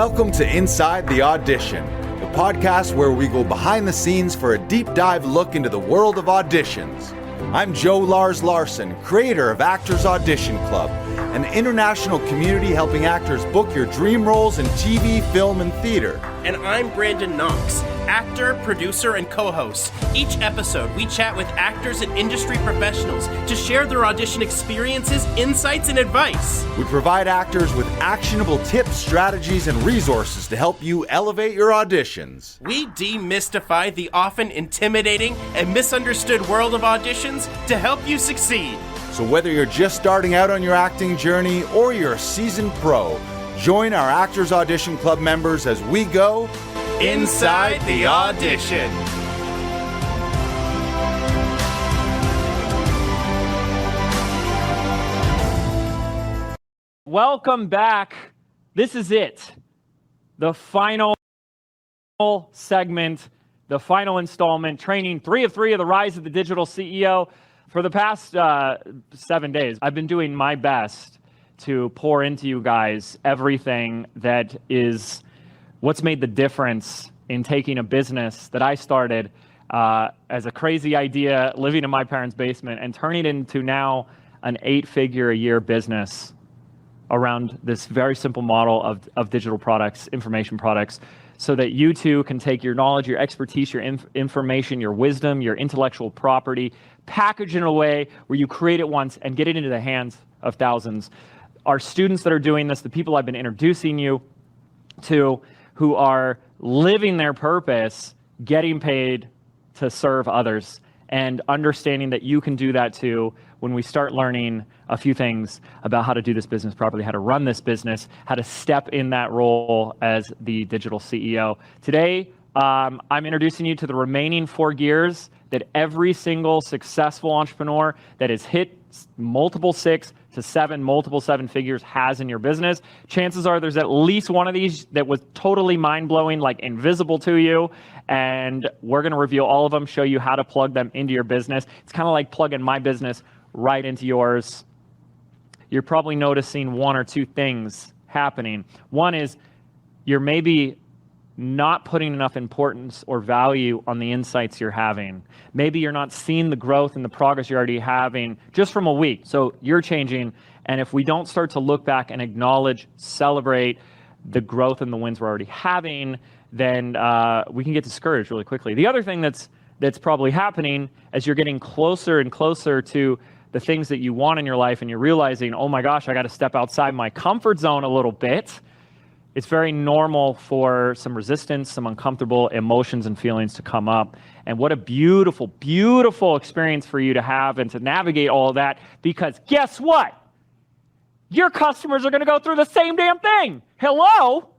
Welcome to Inside the Audition, the podcast where we go behind the scenes for a deep dive look into the world of auditions. I'm Joe Larsen, creator of Actors Audition Club, an international community helping actors book your dream roles in TV, film, and theater. And I'm Brandon Knox, actor, producer, and co-host. Each episode, we chat with actors and industry professionals to share their audition experiences, insights, and advice. We provide actors with actionable tips, strategies, and resources to help you elevate your auditions. We demystify the often intimidating and misunderstood world of auditions to help you succeed. So whether you're just starting out on your acting journey or you're a seasoned pro, join our Actors Audition Club members as we go Inside the Audition. Welcome back. This is it. The final segment, the final installment, training 3 of 3 of the Rise of the Digital CEO. For the past 7 days, I've been doing my best to pour into you guys everything that is what's made the difference in taking a business that I started as a crazy idea, living in my parents' basement, and turning it into now an 8-figure-a-year business around this very simple model of digital products, information products, so that you too can take your knowledge, your expertise, your information, your wisdom, your intellectual property, package it in a way where you create it once and get it into the hands of thousands. Our students that are doing this, the people I've been introducing you to, who are living their purpose, getting paid to serve others, and understanding that you can do that too when we start learning a few things about how to do this business properly, how to run this business, how to step in that role as the digital CEO. Today, I'm introducing you to the remaining 4 gears that every single successful entrepreneur that has hit multiple 6 to 7, multiple 7 figures has in your business. Chances are there's at least one of these that was totally mind-blowing, like invisible to you, and we're gonna reveal all of them, show you how to plug them into your business. It's kind of like plugging my business right into yours. You're probably noticing 1 or 2 things happening. One is you're maybe not putting enough importance or value on the insights you're having. Maybe you're not seeing the growth and the progress you're already having just from a week. So you're changing, and if we don't start to look back and acknowledge, celebrate the growth and the wins we're already having, then we can get discouraged really quickly. The other thing that's probably happening as you're getting closer and closer to the things that you want in your life, and you're realizing, oh my gosh, I got to step outside my comfort zone a little bit. It's very normal for some resistance, some uncomfortable emotions and feelings to come up. And what a beautiful, beautiful experience for you to have and to navigate all of that, because guess what? Your customers are going to go through the same damn thing. Hello?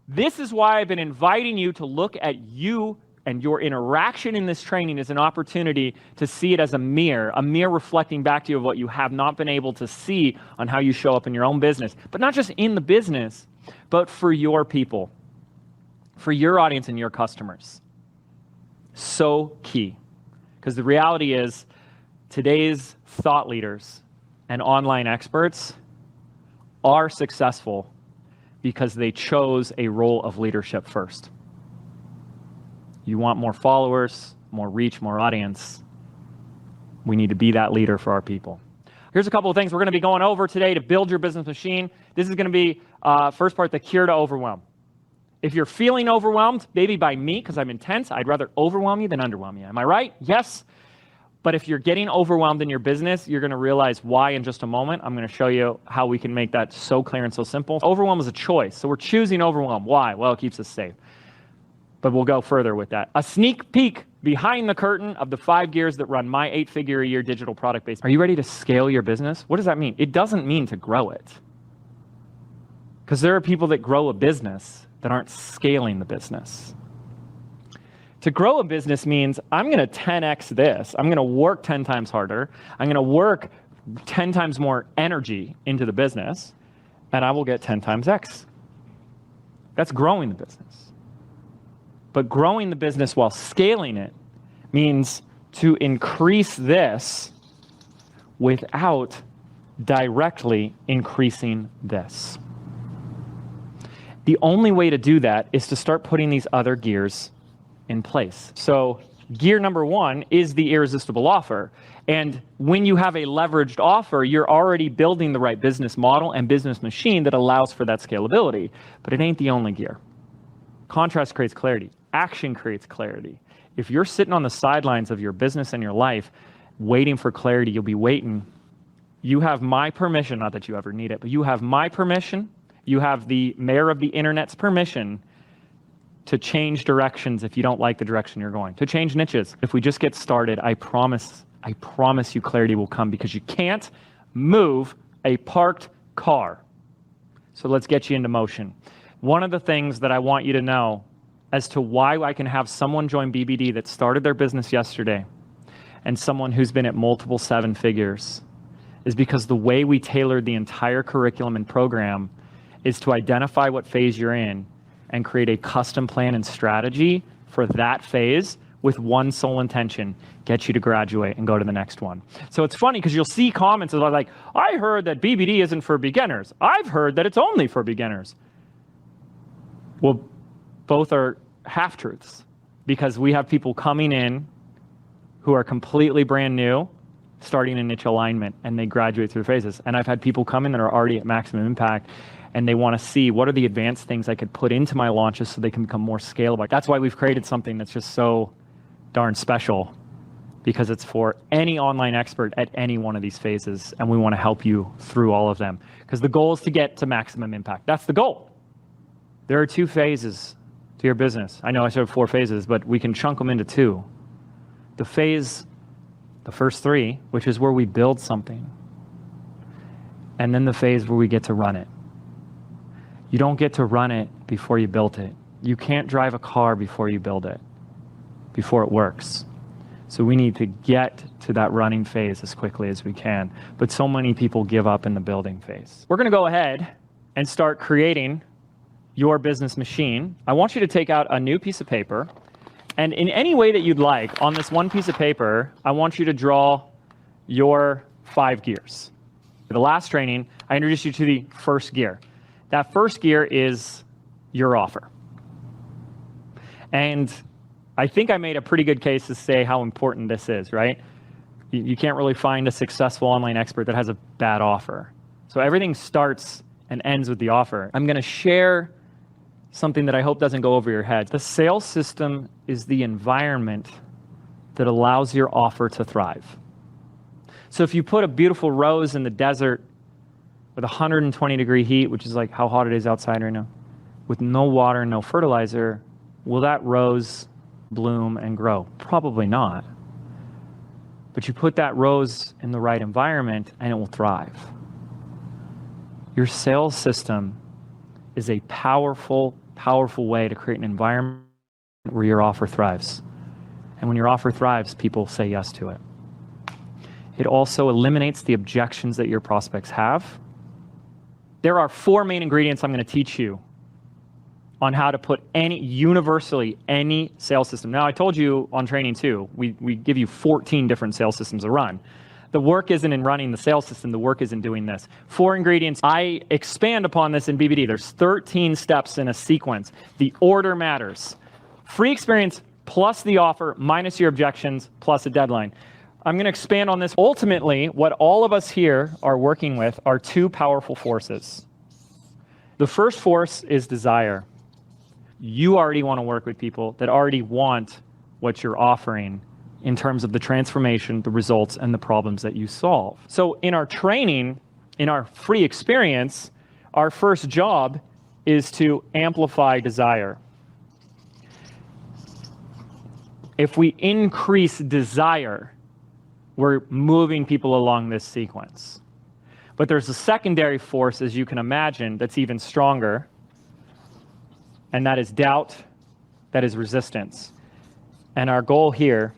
This is why I've been inviting you to look at you and your interaction in this training as an opportunity to see it as a mirror reflecting back to you of what you have not been able to see on how you show up in your own business. But not just in the business, but for your people, for your audience and your customers. So key. Because the reality is, today's thought leaders and online experts are successful because they chose a role of leadership first. You want more followers, more reach, more audience. We need to be that leader for our people. Here's a couple of things we're going to be going over today to build your business machine. This is going to be, first part, the cure to overwhelm. If you're feeling overwhelmed, maybe by me, because I'm intense, I'd rather overwhelm you than underwhelm you. Am I right? Yes. But if you're getting overwhelmed in your business, you're going to realize why in just a moment. I'm going to show you how we can make that so clear and so simple. Overwhelm is a choice. So we're choosing overwhelm. Why? Well, it keeps us safe. But we'll go further with that. A sneak peek behind the curtain of the 5 gears that run my 8-figure-a-year digital product base. Are you ready to scale your business? What does that mean? It doesn't mean to grow it. Because there are people that grow a business that aren't scaling the business. To grow a business means I'm going to 10x this. I'm going to work 10 times harder. I'm going to work 10 times more energy into the business, and I will get 10 times X. That's growing the business. But growing the business while scaling it means to increase this without directly increasing this. The only way to do that is to start putting these other gears in place. So gear number one is the irresistible offer. And when you have a leveraged offer, you're already building the right business model and business machine that allows for that scalability. But it ain't the only gear. Contrast creates clarity. Action creates clarity. If you're sitting on the sidelines of your business and your life, waiting for clarity, you'll be waiting. You have my permission, not that you ever need it, but you have my permission. You have the mayor of the internet's permission to change directions if you don't like the direction you're going, to change niches. If we just get started, I promise you clarity will come, because you can't move a parked car. So let's get you into motion. One of the things that I want you to know as to why I can have someone join BBD that started their business yesterday and someone who's been at multiple 7 figures is because the way we tailored the entire curriculum and program is to identify what phase you're in and create a custom plan and strategy for that phase with one sole intention: get you to graduate and go to the next one. So it's funny because you'll see comments that are like, I heard that BBD isn't for beginners. I've heard that it's only for beginners. Well, both are half-truths, because we have people coming in who are completely brand new, starting in niche alignment, and they graduate through phases. And I've had people come in that are already at maximum impact, and they want to see what are the advanced things I could put into my launches so they can become more scalable. That's why we've created something that's just so darn special, because it's for any online expert at any one of these phases, and we want to help you through all of them, because the goal is to get to maximum impact. That's the goal. There are 2 phases to your business. I know I said 4 phases, but we can chunk them into 2. The first 3, which is where we build something, and then the phase where we get to run it. You don't get to run it before you built it. You can't drive a car before you build it, before it works. So we need to get to that running phase as quickly as we can. But so many people give up in the building phase. We're going to go ahead and start creating your business machine. I want you to take out a new piece of paper, and in any way that you'd like, on this one piece of paper, I want you to draw your 5 gears. The last training, I introduced you to the first gear. That first gear is your offer. And I think I made a pretty good case to say how important this is, right? You can't really find a successful online expert that has a bad offer. So everything starts and ends with the offer. I'm going to share something that I hope doesn't go over your head. The sales system is the environment that allows your offer to thrive. So if you put a beautiful rose in the desert with 120-degree heat, which is like how hot it is outside right now, with no water and no fertilizer, will that rose bloom and grow? Probably not. But you put that rose in the right environment and it will thrive. Your sales system is a powerful, powerful way to create an environment where your offer thrives. And when your offer thrives, people say yes to it. It also eliminates the objections that your prospects have. There are 4 main ingredients I'm going to teach you on how to put universally any sales system. Now, I told you on training 2, we give you 14 different sales systems to run. The work isn't in running the sales system, the work is in doing this. 4 ingredients. I expand upon this in BBD. There's 13 steps in a sequence. The order matters. Free experience plus the offer minus your objections plus a deadline. I'm going to expand on this. Ultimately, what all of us here are working with are 2 powerful forces. The first force is desire. You already want to work with people that already want what you're offering in terms of the transformation, the results, and the problems that you solve. So in our training, in our free experience, our first job is to amplify desire. If we increase desire, we're moving people along this sequence. But there's a secondary force, as you can imagine, that's even stronger, and that is doubt, that is resistance. And our goal here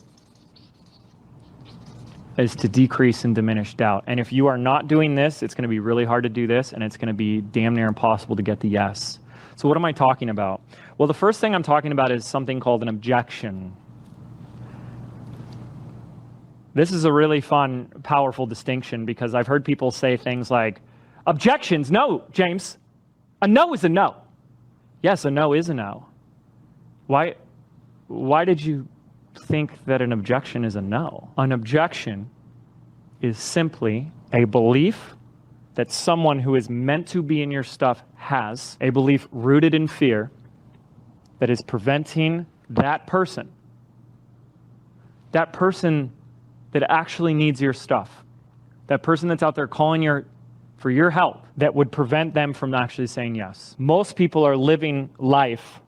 is to decrease and diminish doubt. And if you are not doing this, it's going to be really hard to do this, and it's going to be damn near impossible to get the yes. So what am I talking about? Well, the first thing I'm talking about is something called an objection. This is a really fun, powerful distinction, because I've heard people say things like, objections, no, James. A no is a no. Yes, a no is a no. Why did you think that an objection is a no? An objection is simply a belief that someone who is meant to be in your stuff has, a belief rooted in fear that is preventing that person that actually needs your stuff, that person that's out there calling for your help, that would prevent them from actually saying yes. Most people are living life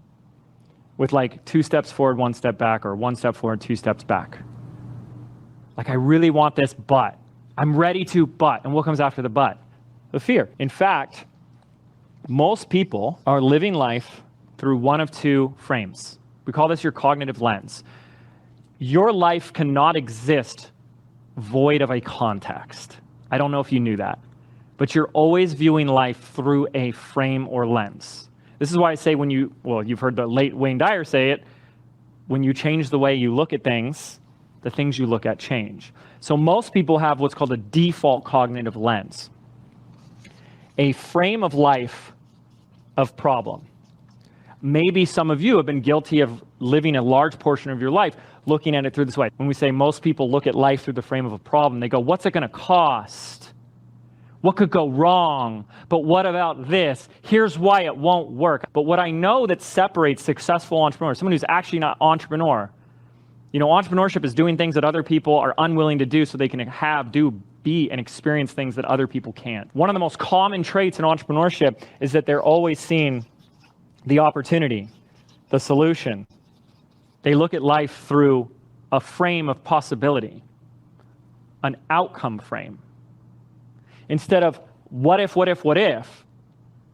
with like 2 steps forward, 1 step back, or 1 step forward, 2 steps back. Like, I really want this, but I'm ready to, but, and what comes after the but? The fear. In fact, most people are living life through one of 2 frames. We call this your cognitive lens. Your life cannot exist void of a context. I don't know if you knew that, but you're always viewing life through a frame or lens. This is why I say you've heard the late Wayne Dyer say it, when you change the way you look at things, the things you look at change. So most people have what's called a default cognitive lens, a frame of life of problem. Maybe some of you have been guilty of living a large portion of your life looking at it through this way. When we say most people look at life through the frame of a problem, they go, what's it going to cost? What could go wrong? But what about this? Here's why it won't work. But what I know that separates successful entrepreneurs, someone who's actually not entrepreneur, entrepreneurship is doing things that other people are unwilling to do so they can be and experience things that other people can't. One of the most common traits in entrepreneurship is that they're always seeing the opportunity, the solution. They look at life through a frame of possibility, an outcome frame. Instead of what if,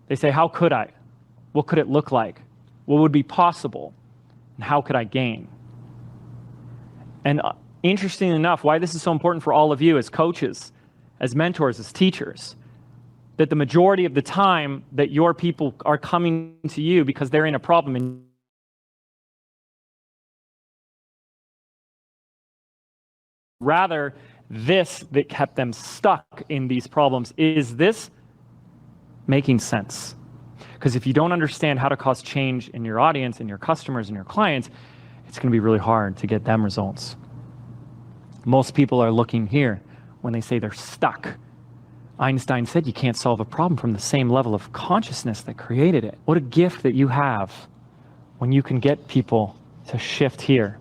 they say, how could I? What could it look like? What would be possible? And how could I gain? And interesting enough, why this is so important for all of you as coaches, as mentors, as teachers, that the majority of the time that your people are coming to you because they're in a problem and rather this that kept them stuck in these problems. Is this making sense? Because if you don't understand how to cause change in your audience and your customers and your clients, it's going to be really hard to get them results. Most people are looking here when they say they're stuck. Einstein said you can't solve a problem from the same level of consciousness that created it. What a gift that you have when you can get people to shift here.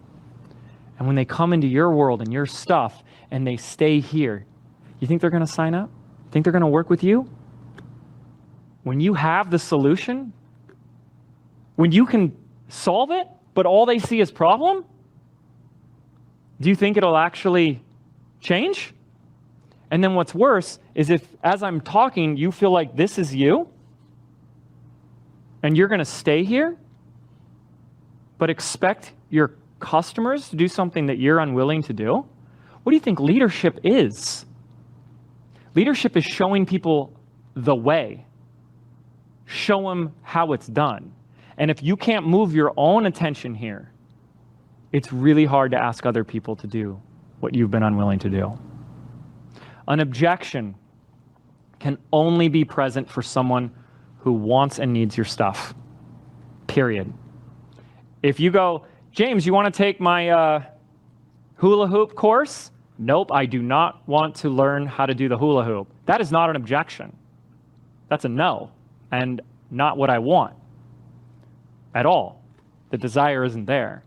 And when they come into your world and your stuff and they stay here, you think they're going to sign up? Think they're going to work with you? When you have the solution, when you can solve it, but all they see is problem, do you think it'll actually change? And then what's worse is if, as I'm talking, you feel like this is you, and you're going to stay here, but expect your customers to do something that you're unwilling to do? What do you think leadership is? Leadership is showing people the way. Show them how it's done. And if you can't move your own attention here, it's really hard to ask other people to do what you've been unwilling to do. An objection can only be present for someone who wants and needs your stuff, period. If you go, James, you want to take my hula hoop course? Nope, I do not want to learn how to do the hula hoop. That is not an objection. That's a no, and not what I want at all. The desire isn't there.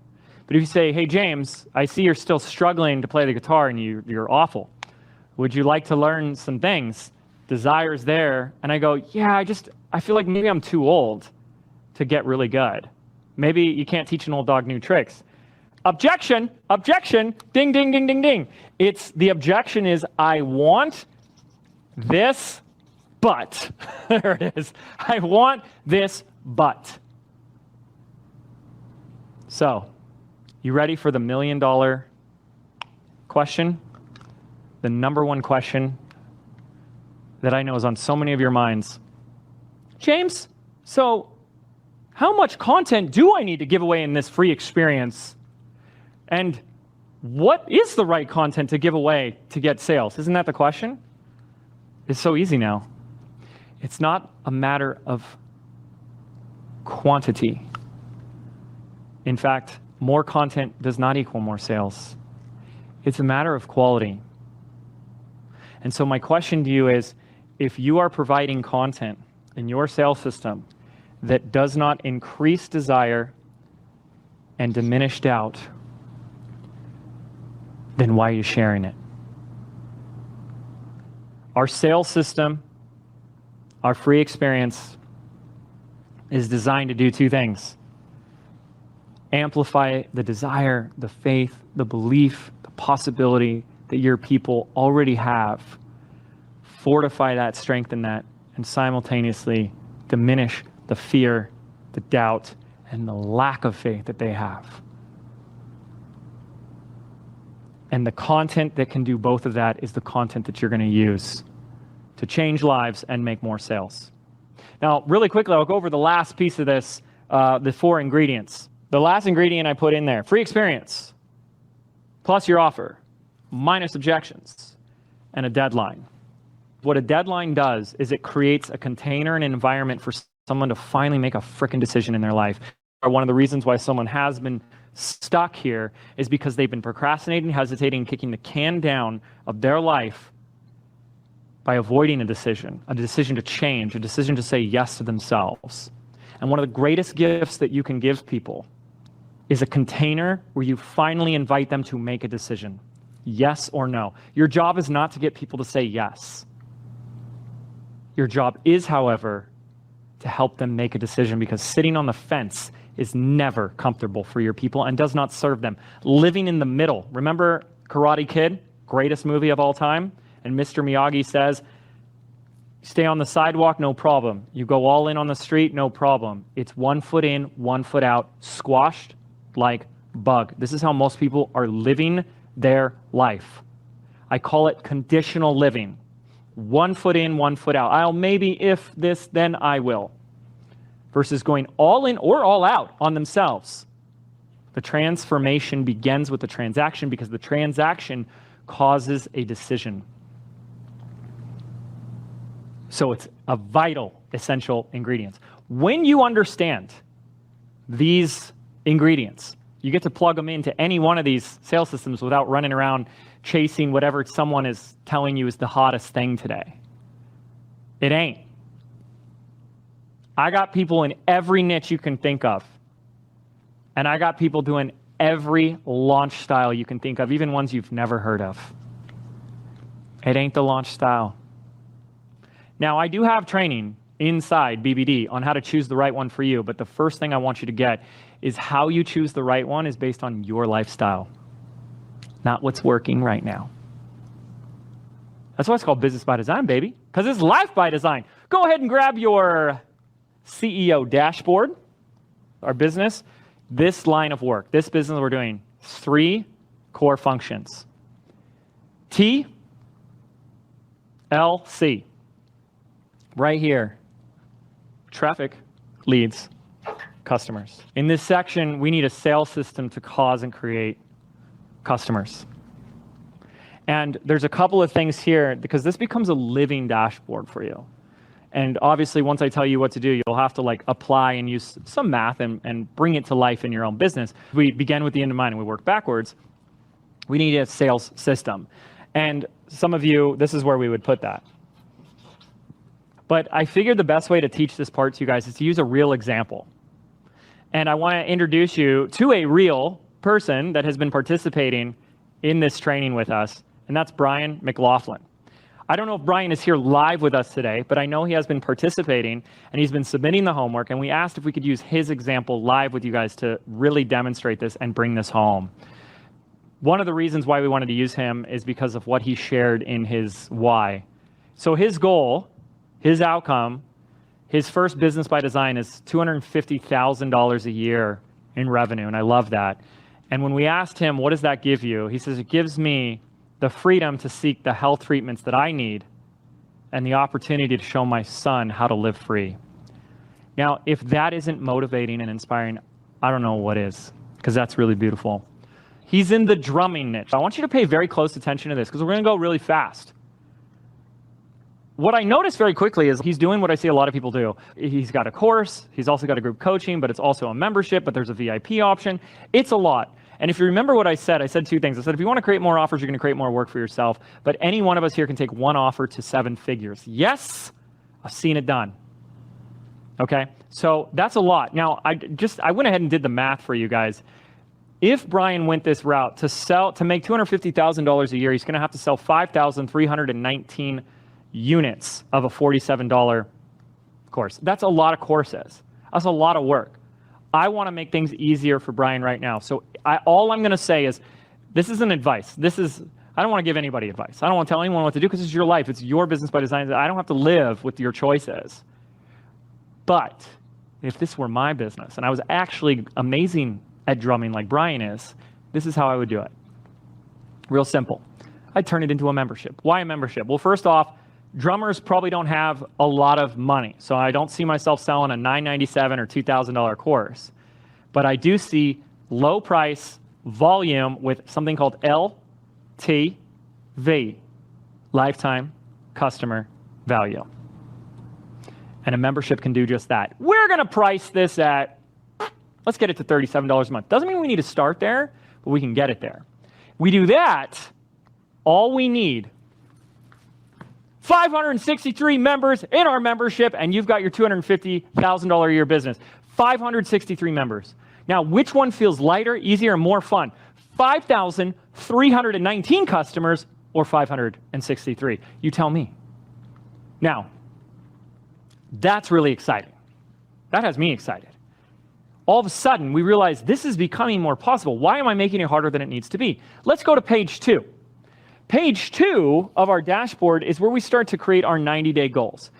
But if you say, hey, James, I see you're still struggling to play the guitar and you're awful. Would you like to learn some things? Desire is there. And I go, yeah, I feel like maybe I'm too old to get really good. Maybe you can't teach an old dog new tricks. Objection, objection, ding, ding, ding, ding, ding. The objection is, I want this, but. There it is. I want this, but. So, you ready for the $1 million question? The number one question that I know is on so many of your minds. James, so how much content do I need to give away in this free experience? And what is the right content to give away to get sales? Isn't that the question? It's so easy now. It's not a matter of quantity. In fact, more content does not equal more sales. It's a matter of quality. And so my question to you is, if you are providing content in your sales system that does not increase desire and diminish doubt, then why are you sharing it? Our sales system, our free experience, is designed to do two things: amplify the desire, the faith, the belief, the possibility that your people already have, fortify that, strengthen that, and simultaneously diminish the fear, the doubt, and the lack of faith that they have. And the content that can do both of that is the content that you're going to use to change lives and make more sales. Now, really quickly, I'll go over the last piece of this, the 4 ingredients. The last ingredient I put in there: free experience, plus your offer, minus objections, and a deadline. What a deadline does is it creates a container and an environment for someone to finally make a frickin' decision in their life. One of the reasons why someone has been stuck here is because they've been procrastinating, hesitating, kicking the can down of their life by avoiding a decision to change, a decision to say yes to themselves. And one of the greatest gifts that you can give people is a container where you finally invite them to make a decision, yes or no. Your job is not to get people to say yes. Your job is, however, to help them make a decision, because sitting on the fence is never comfortable for your people and does not serve them. Living in the middle. Remember Karate Kid, greatest movie of all time? And Mr. Miyagi says, stay on the sidewalk, no problem. You go all in on the street, no problem. It's 1 foot in, 1 foot out, squashed like bug. This is how most people are living their life. I call it conditional living. 1 foot in, 1 foot out. I'll maybe, if this, then I will. Versus going all in or all out on themselves. The transformation begins with the transaction, because the transaction causes a decision. So it's a vital, essential ingredient. When you understand these ingredients, you get to plug them into any one of these sales systems without running around chasing whatever someone is telling you is the hottest thing today. It ain't. I got people in every niche you can think of. And I got people doing every launch style you can think of, even ones you've never heard of. It ain't the launch style. Now, I do have training inside BBD on how to choose the right one for you, but the first thing I want you to get is how you choose the right one is based on your lifestyle, not what's working right now. That's why it's called business by design, baby, because it's life by design. Go ahead and grab your CEO dashboard, our business, this line of work, this business we're doing, 3 core functions. T, L, C. Right here, traffic, leads, customers. In this section, we need a sales system to cause and create customers. And there's a couple of things here, because this becomes a living dashboard for you. And obviously, once I tell you what to do, you'll have to apply and use some math and bring it to life in your own business. We begin with the end in mind and we work backwards. We need a sales system. And some of you, this is where we would put that. But I figured the best way to teach this part to you guys is to use a real example. And I want to introduce you to a real person that has been participating in this training with us, and that's Brian McLaughlin. I don't know if Brian is here live with us today, but I know he has been participating, and he's been submitting the homework, and we asked if we could use his example live with you guys to really demonstrate this and bring this home. One of the reasons why we wanted to use him is because of what he shared in his why. So his goal, his outcome, his first business by design is $250,000 a year in revenue, and I love that. And when we asked him, what does that give you? He says, it gives me the freedom to seek the health treatments that I need and the opportunity to show my son how to live free. Now, if that isn't motivating and inspiring, I don't know what is, because that's really beautiful. He's in the drumming niche. I want you to pay very close attention to this, because we're going to go really fast. what I noticed very quickly is he's doing what I see a lot of people do. He's got a course, he's also got a group coaching, but it's also a membership, but there's a VIP option. It's a lot. And if you remember what I said 2 things. I said, if you want to create more offers, you're going to create more work for yourself. But any one of us here can take one offer to 7 figures. Yes, I've seen it done. Okay, so that's a lot. Now, I went ahead and did the math for you guys. If Brian went this route to make $250,000 a year, he's going to have to sell 5,319 units of a $47 course. That's a lot of courses. That's a lot of work. I want to make things easier for Brian right now. So all I'm going to say is, this isn't advice. I don't want to give anybody advice. I don't want to tell anyone what to do because it's your life. It's your business by design. I don't have to live with your choices. But if this were my business and I was actually amazing at drumming like Brian is, this is how I would do it. Real simple. I'd turn it into a membership. Why a membership? Well, first off, drummers probably don't have a lot of money, so I don't see myself selling a $997 or $2,000 course. But I do see low price volume with something called LTV, lifetime customer value. And a membership can do just that. We're going to price this at, let's get it to $37 a month. Doesn't mean we need to start there, but we can get it there. We do that, all we need 563 members in our membership, and you've got your $250,000 a year business. 563 members. Now, which one feels lighter, easier, and more fun? 5,319 customers or 563? You tell me. Now, that's really exciting. That has me excited. All of a sudden, we realize this is becoming more possible. Why am I making it harder than it needs to be? Let's go to page 2. Page 2 of our dashboard is where we start to create our 90-day goals.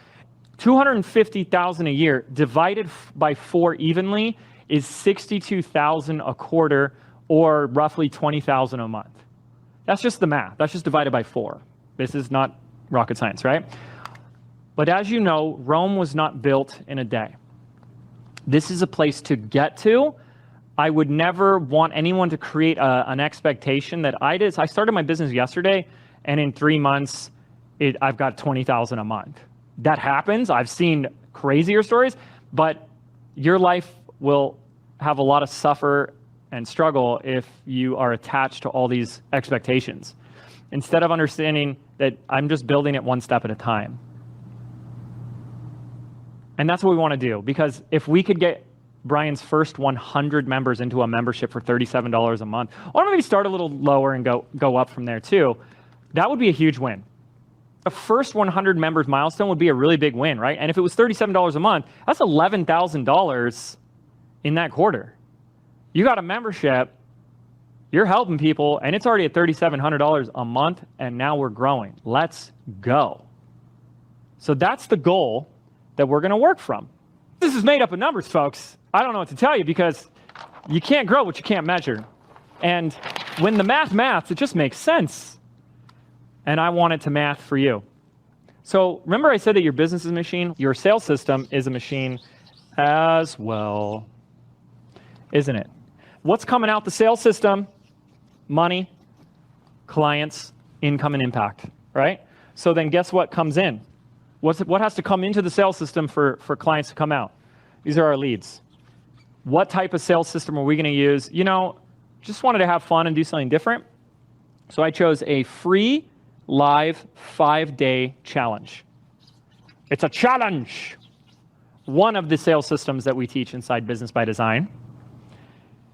$250,000 a year divided by 4 evenly is $62,000 a quarter, or roughly $20,000 a month. That's just the math. That's just divided by 4. This is not rocket science, right? But as you know, Rome was not built in a day. This is a place to get to. I would never want anyone to create an expectation that I did. I started my business yesterday, and in 3 months, I've got $20,000 a month. That happens. I've seen crazier stories, but your life will have a lot of suffer and struggle if you are attached to all these expectations, instead of understanding that I'm just building it one step at a time. And that's what we want to do, because if we could get Brian's first 100 members into a membership for $37 a month, or maybe start a little lower and go up from there too, that would be a huge win. The first 100 members milestone would be a really big win, right? And if it was $37 a month, that's $11,000 in that quarter. You got a membership, you're helping people, and it's already at $3,700 a month, and now we're growing. Let's go. So that's the goal that we're going to work from. This is made up of numbers, folks. I don't know what to tell you, because you can't grow what you can't measure. And when the maths, it just makes sense. And I want it to math for you. So remember I said that your business is a machine? Your sales system is a machine as well, isn't it? What's coming out the sales system? Money, clients, income, and impact, right? So then guess what comes in? What has to come into the sales system for clients to come out? These are our leads. What type of sales system are we going to use? You know, just wanted to have fun and do something different. So I chose a free live 5-day challenge. It's a challenge. One of the sales systems that we teach inside Business by Design.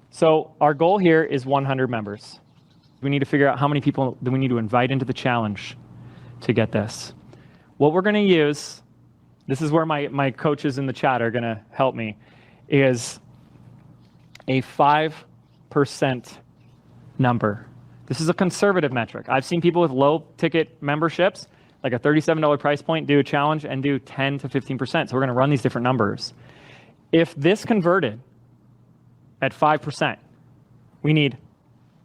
So our goal here is 100 members. We need to figure out how many people do we need to invite into the challenge to get this. What we're going to use, this is where my coaches in the chat are going to help me, is a 5% number. This is a conservative metric. I've seen people with low ticket memberships, like a $37 price point, do a challenge and do 10 to 15%. So we're going to run these different numbers. If this converted at 5%, we need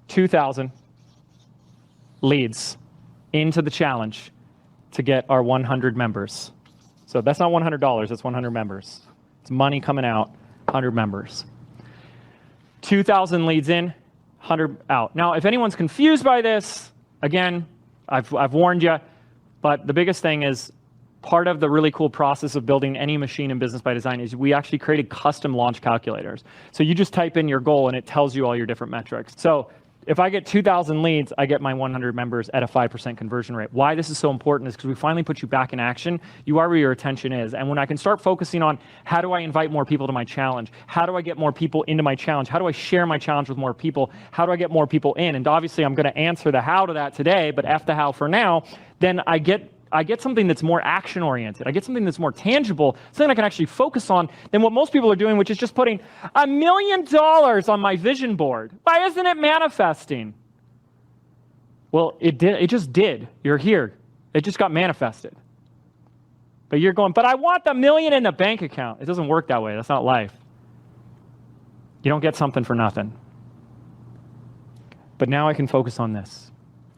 2,000 leads into the challenge to get our 100 members. So that's not $100, that's 100 members. It's money coming out, 100 members. 2,000 leads in, 100 out. Now, if anyone's confused by this, again, I've warned you, but the biggest thing is part of the really cool process of building any machine in Business by Design is we actually created custom launch calculators. So you just type in your goal and it tells you all your different metrics. So if I get 2,000 leads, I get my 100 members at a 5% conversion rate. Why this is so important is because we finally put you back in action. You are where your attention is. And when I can start focusing on how do I invite more people to my challenge? How do I get more people into my challenge? How do I share my challenge with more people? How do I get more people in? And obviously I'm going to answer the how to that today, but F the how for now. Then I get something that's more action-oriented. I get something that's more tangible, something I can actually focus on than what most people are doing, which is just putting $1 million on my vision board. Why isn't it manifesting? Well, it did. It just did. You're here. It just got manifested. But you're going, but I want the $1 million in the bank account. It doesn't work that way. That's not life. You don't get something for nothing. But now I can focus on this.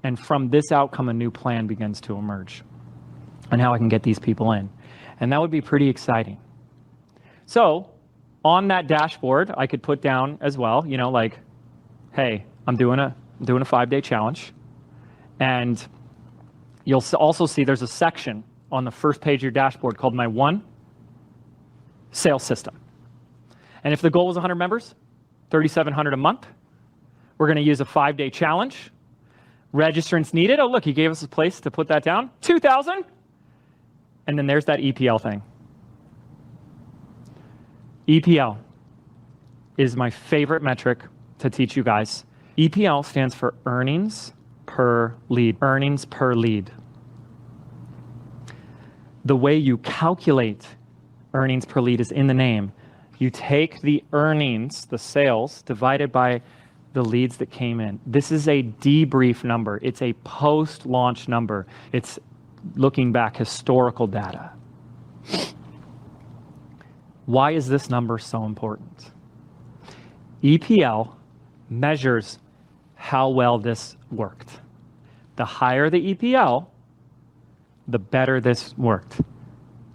And from this outcome, a new plan begins to emerge and how I can get these people in. And that would be pretty exciting. So on that dashboard, I could put down as well, like, hey, I'm doing a 5-day challenge. And you'll also see there's a section on the first page of your dashboard called My One Sales System. And if the goal was 100 members, $3,700 a month, we're going to use a 5-day challenge. Registrants needed. Oh, look, he gave us a place to put that down. 2,000. And then there's that EPL thing. EPL is my favorite metric to teach you guys. EPL stands for earnings per lead. Earnings per lead. The way you calculate earnings per lead is in the name. You take the earnings, the sales, divided by the leads that came in. This is a debrief number. It's a post-launch number. It's looking back, historical data. Why is this number so important? EPL measures how well this worked. The higher the EPL, the better this worked.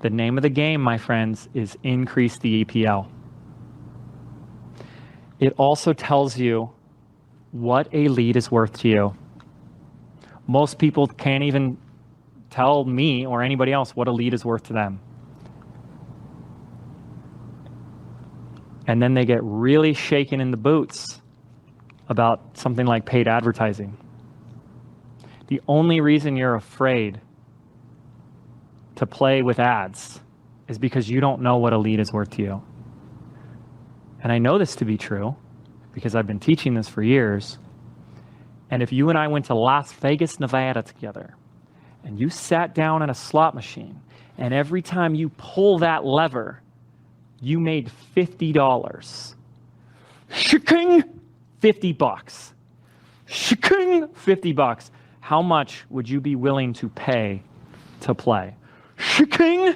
The name of the game, my friends, is increase the EPL. It also tells you what a lead is worth to you. Most people can't even tell me or anybody else what a lead is worth to them. And then they get really shaken in the boots about something like paid advertising. The only reason you're afraid to play with ads is because you don't know what a lead is worth to you. And I know this to be true because I've been teaching this for years. And if you and I went to Las Vegas, Nevada together, and you sat down in a slot machine, and every time you pull that lever, you made $50. Shiking, $50. Shiking, $50. How much would you be willing to pay to play? Shiking.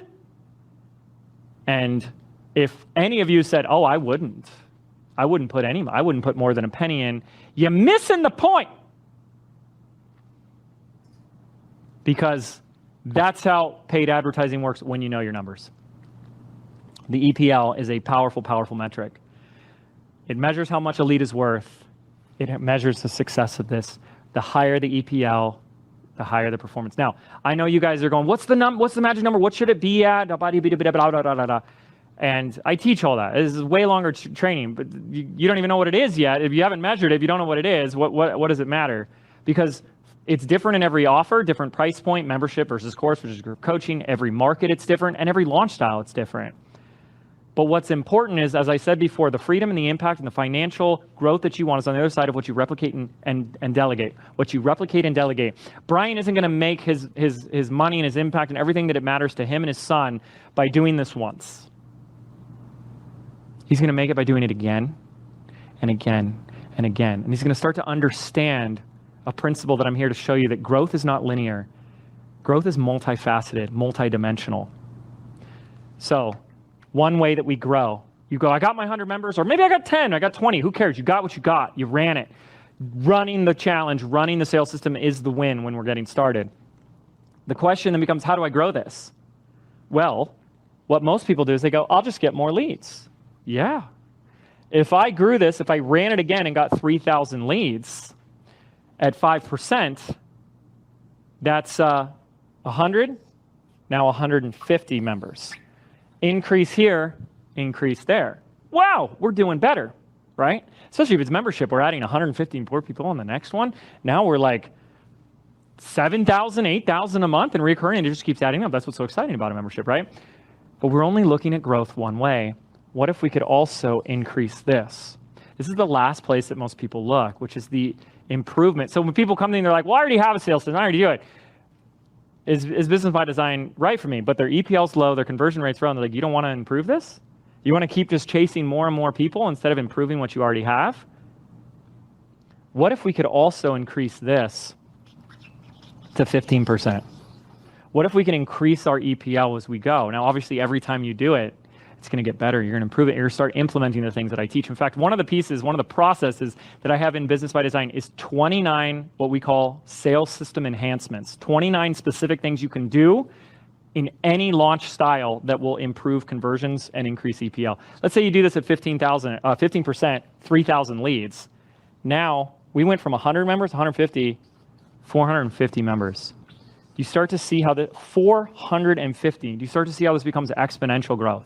And if any of you said, "Oh, I wouldn't put more than a penny in," you're missing the point. Because that's how paid advertising works when you know your numbers. The EPL is a powerful, powerful metric. It measures how much a lead is worth. It measures the success of this. The higher the EPL, the higher the performance. Now, I know you guys are going, what's the magic number? What should it be at? And I teach all that. This is way longer training, but you don't even know what it is yet. If you haven't measured it, if you don't know what it is, what does it matter? Because it's different in every offer, different price point, membership versus course versus group coaching. Every market, it's different, and every launch style, it's different. But what's important is, as I said before, the freedom and the impact and the financial growth that you want is on the other side of what you replicate and delegate. What you replicate and delegate. Brian isn't going to make his money and his impact and everything that it matters to him and his son by doing this once. He's going to make it by doing it again and again and again. And he's going to start to understand a principle that I'm here to show you, that growth is not linear. Growth is multifaceted, multidimensional. So one way that we grow, you go, I got my 100 members, or maybe I got 10, I got 20, who cares? You got what you got, you ran it. Running the challenge, running the sales system is the win when we're getting started. The question then becomes, how do I grow this? Well, what most people do is they go, I'll just get more leads. Yeah. If I grew this, if I ran it again and got 3,000 leads at 5%, that's 100. now 150 members. Increase here, increase there. Wow, we're doing better, right? Especially if it's membership, we're adding 150 more people on the next one. Now we're like 7,000, 8,000 a month and recurring, and it just keeps adding up. That's what's so exciting about a membership, right? But we're only looking at growth one way. What if we could also increase this? This is the last place that most people look, which is the improvement. So when people come to me, they're like, well, I already have a sales system, I already do it. Is business by design right for me? But their EPL's low, their conversion rate's low, and they're like, you don't want to improve this? You want to keep just chasing more and more people instead of improving what you already have? What if we could also increase this to 15%? What if we can increase our EPL as we go? Now, obviously, every time you do it, it's going to get better. You're going to improve it. You're going to start implementing the things that I teach. In fact, one of the processes that I have in Business by Design is 29 what we call sales system enhancements, 29 specific things you can do in any launch style that will improve conversions and increase EPL. Let's say you do this at 15%, 3,000 leads. Now, we went from 100 members, 150, 450 members. You start to see how 450, you start to see how this becomes exponential growth.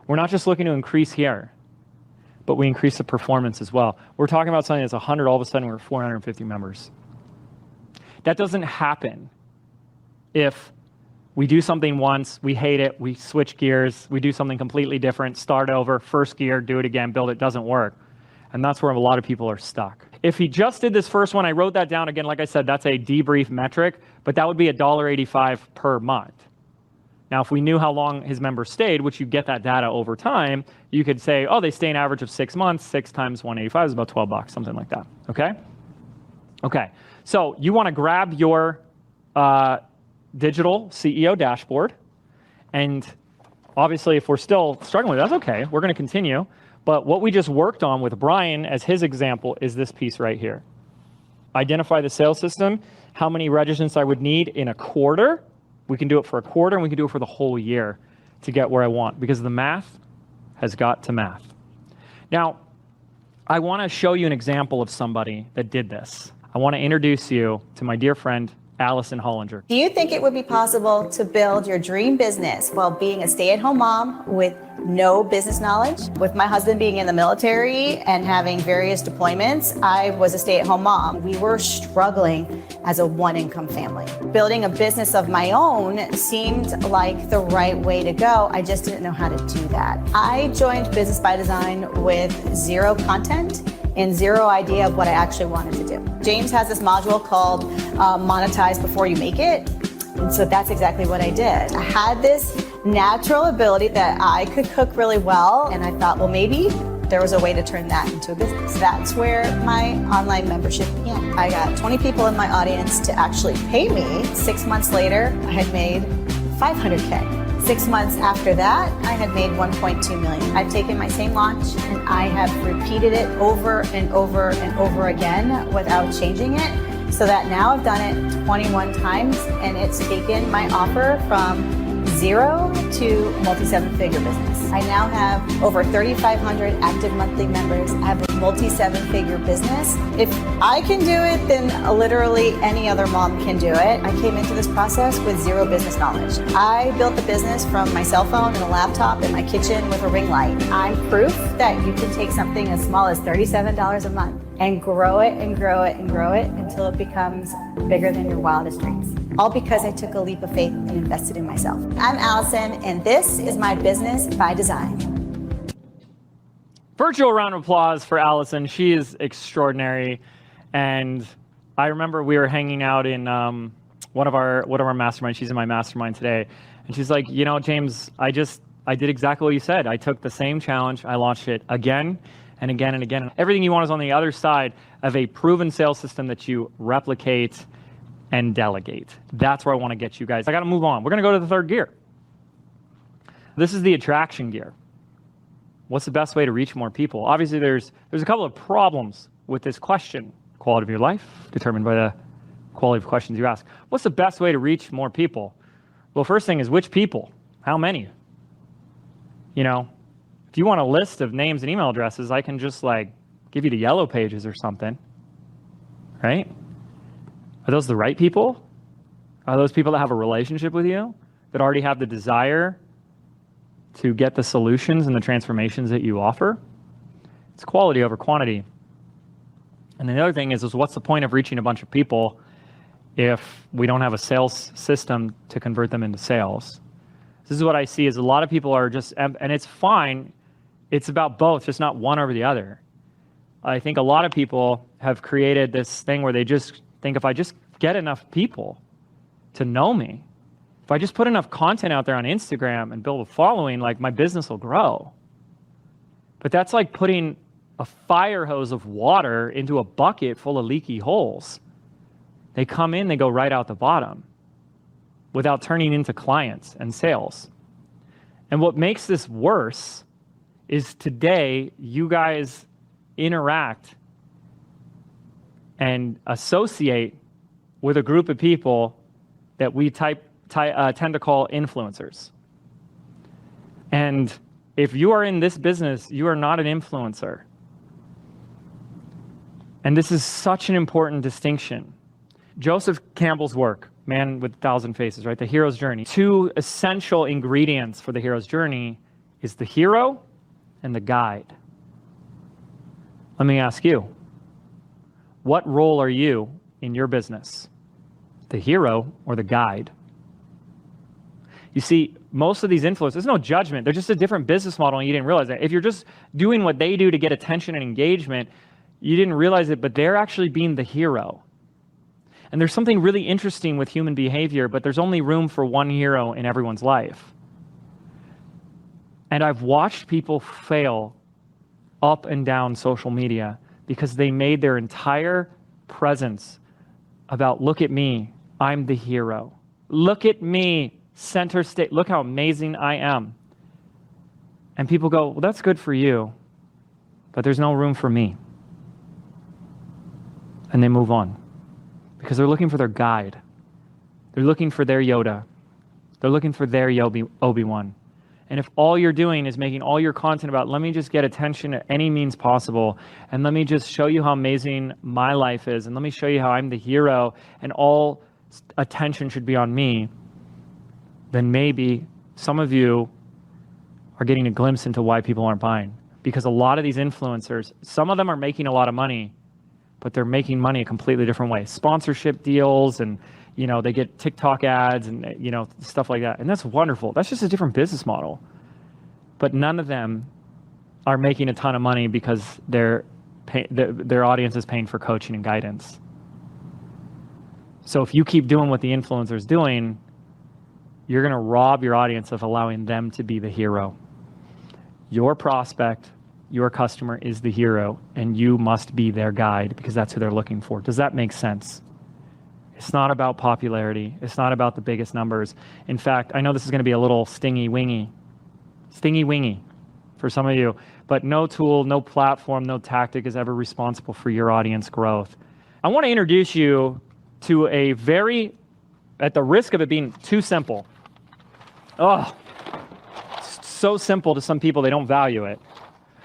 We're not just looking to increase here, but we increase the performance as well. We're talking about something that's 100, all of a sudden we're at 450 members. That doesn't happen if we do something once, we hate it, we switch gears, we do something completely different, start over, first gear, do it again, build it, doesn't work. And that's where a lot of people are stuck. If he just did this first one, I wrote that down again, like I said, that's a debrief metric, but that would be $1.85 per month. Now, if we knew how long his members stayed, which you get that data over time, you could say, oh, they stay an average of 6 months, 6 times 185 is about $12, something like that, okay? Okay, so you wanna grab your digital CEO dashboard, and obviously if we're still struggling with it, that's okay, we're gonna continue, but what we just worked on with Brian as his example is this piece right here. Identify the sales system, how many registrants I would need in a quarter. We can do it for a quarter, and we can do it for the whole year to get where I want, because the math has got to math. Now, I want to show you an example of somebody that did this. I want to introduce you to my dear friend, Allison Hollinger. Do you think it would be possible to build your dream business while being a stay-at-home mom with no business knowledge? With my husband being in the military and having various deployments, I was a stay-at-home mom. We were struggling as a one-income family. Building a business of my own seemed like the right way to go. I just didn't know how to do that. I joined Business by Design with zero content and zero idea of what I actually wanted to do. James has this module called Monetize Before You Make It. And so that's exactly what I did. I had this natural ability that I could cook really well. And I thought, well, maybe there was a way to turn that into a business. That's where my online membership began. I got 20 people in my audience to actually pay me. 6 months later, I had made $500K. 6 months after that, I had made 1.2 million. I've taken my same launch and I have repeated it over and over and over again without changing it, so that now I've done it 21 times and it's taken my offer from zero to multi-7-figure business. I now have over 3,500 active monthly members. I have a multi-7-figure business. If I can do it, then literally any other mom can do it. I came into this process with zero business knowledge. I built the business from my cell phone and a laptop in my kitchen with a ring light. I'm proof that you can take something as small as $37 a month and grow it and grow it and grow it until it becomes bigger than your wildest dreams. All because I took a leap of faith and invested in myself. I'm Allison, and this is my Business by Design. Virtual round of applause for Allison. She is extraordinary. And I remember we were hanging out in one of our masterminds. She's in my mastermind today. And she's like, you know, James, I did exactly what you said. I took the same challenge. I launched it again and again and again. Everything you want is on the other side of a proven sales system that you replicate and delegate. That's where I want to get you guys. I got to move on. We're going to go to the third gear. This is the attraction gear. What's the best way to reach more people? Obviously, there's a couple of problems with this question. Quality of your life determined by the quality of questions you ask. What's the best way to reach more people? Well, first thing is which people? How many? You know, if you want a list of names and email addresses, I can just like give you the yellow pages or something, right? Are those the right people? Are those people that have a relationship with you? that already have the desire to get the solutions and the transformations that you offer. It's quality over quantity. And the other thing is what's the point of reaching a bunch of people if we don't have a sales system to convert them into sales? This is what I see is a lot of people are just, and it's fine, it's about both, just not one over the other. I think a lot of people have created this thing where they just think if I just get enough people to know me, if I just put enough content out there on Instagram and build a following, like my business will grow. But that's like putting a fire hose of water into a bucket full of leaky holes. They come in, they go right out the bottom without turning into clients and sales. And what makes this worse is today you guys interact and associate with a group of people that we tend to call influencers. And if you are in this business, you are not an influencer. And this is such an important distinction. Joseph Campbell's work, Man with 1,000 Faces, right? The hero's journey. Two essential ingredients for the hero's journey is the hero and the guide. Let me ask you, what role are you in your business? The hero or the guide? You see, most of these influencers, there's no judgment. They're just a different business model and you didn't realize that. If you're just doing what they do to get attention and engagement, you didn't realize it, but they're actually being the hero. And there's something really interesting with human behavior, but there's only room for one hero in everyone's life. And I've watched people fail up and down social media because they made their entire presence about, look at me, I'm the hero. Look at me, center stage, look how amazing I am. And people go, well, that's good for you, but there's no room for me. And they move on because they're looking for their guide. They're looking for their Yoda. They're looking for their Obi-Wan. And if all you're doing is making all your content about, let me just get attention at any means possible, and let me just show you how amazing my life is, and let me show you how I'm the hero, and all attention should be on me, then maybe some of you are getting a glimpse into why people aren't buying. Because a lot of these influencers, some of them are making a lot of money, but they're making money a completely different way. Sponsorship deals and, they get TikTok ads and, stuff like that. And that's wonderful. That's just a different business model. But none of them are making a ton of money because their audience is paying for coaching and guidance. So if you keep doing what the influencer is doing, you're going to rob your audience of allowing them to be the hero. Your prospect, your customer is the hero, and you must be their guide because that's who they're looking for. Does that make sense? It's not about popularity. It's not about the biggest numbers. In fact, I know this is going to be a little stingy-wingy for some of you, but no tool, no platform, no tactic is ever responsible for your audience growth. I want to introduce you to a very, at the risk of it being too simple. It's so simple to some people, they don't value it.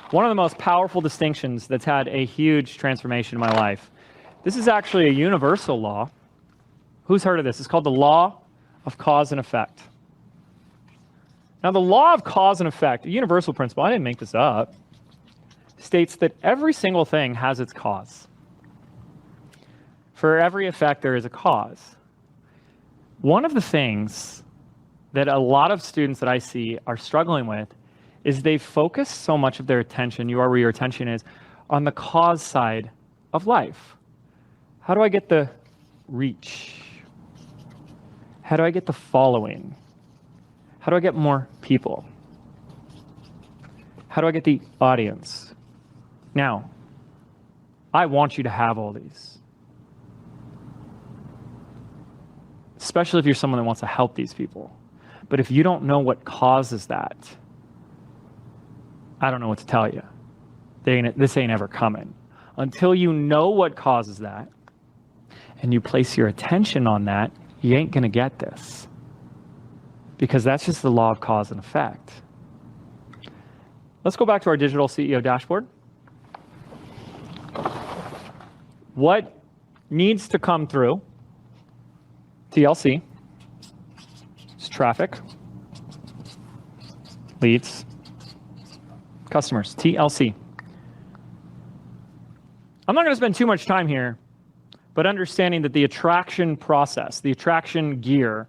One of the most powerful distinctions that's had a huge transformation in my life. This is actually a universal law. Who's heard of this? It's called the law of cause and effect. Now, the law of cause and effect, a universal principle, I didn't make this up, states that every single thing has its cause. For every effect, there is a cause. One of the things that a lot of students that I see are struggling with is they focus so much of their attention, you are where your attention is, on the cause side of life. How do I get the reach? How do I get the following? How do I get more people? How do I get the audience? Now, I want you to have all these. Especially if you're someone that wants to help these people. But if you don't know what causes that, I don't know what to tell you. This ain't ever coming. Until you know what causes that, and you place your attention on that, you ain't going to get this. Because that's just the law of cause and effect. Let's go back to our digital CEO dashboard. What needs to come through TLC is traffic, leads, customers, TLC. I'm not going to spend too much time here, but understanding that the attraction process, the attraction gear,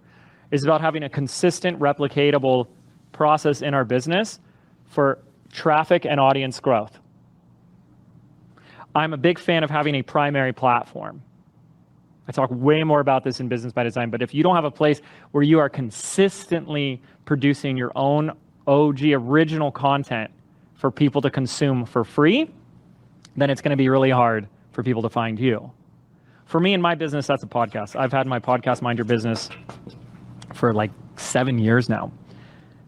is about having a consistent, replicatable process in our business for traffic and audience growth. I'm a big fan of having a primary platform. I talk way more about this in Business by Design, but if you don't have a place where you are consistently producing your own OG original content for people to consume for free, then it's going to be really hard for people to find you. For me in my business, that's a podcast. I've had my podcast, Mind Your Business, for like 7 years now.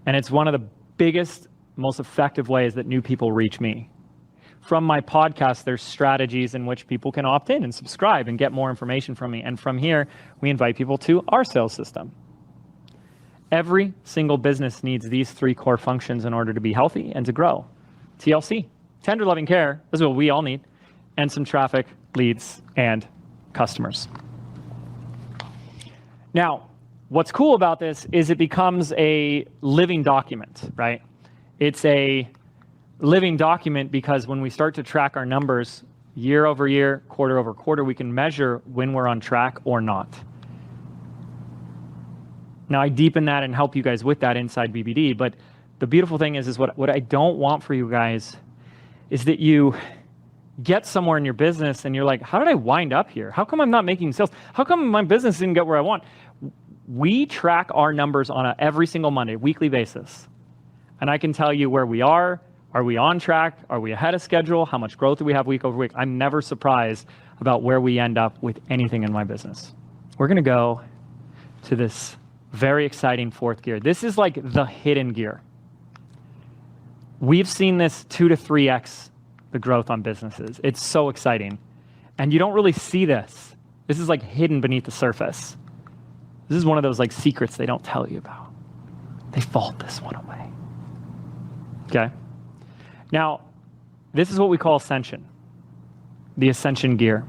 And it's one of the biggest, most effective ways that new people reach me. From my podcast, there's strategies in which people can opt in and subscribe and get more information from me. And from here, we invite people to our sales system. Every single business needs these 3 core functions in order to be healthy and to grow. TLC, tender loving care, this is what we all need, and some traffic, leads, and customers. Now, what's cool about this is it becomes a living document, right? It's a living document because when we start to track our numbers year over year, quarter over quarter, we can measure when we're on track or not. Now, I deepen that and help you guys with that inside BBD, but the beautiful thing is what I don't want for you guys is that you get somewhere in your business and you're like, how did I wind up here? How come I'm not making sales? How come my business didn't get where I want? We track our numbers on a every single Monday, weekly basis. And I can tell you where we are. Are we on track? Are we ahead of schedule? How much growth do we have week over week? I'm never surprised about where we end up with anything in my business. We're going to go to this very exciting 4th gear. This is like the hidden gear. We've seen this 2 to 3x the growth on businesses. It's so exciting. And you don't really see this. This is like hidden beneath the surface. This is one of those like secrets they don't tell you about. They vault this one away. Okay? Now, this is what we call ascension, the ascension gear.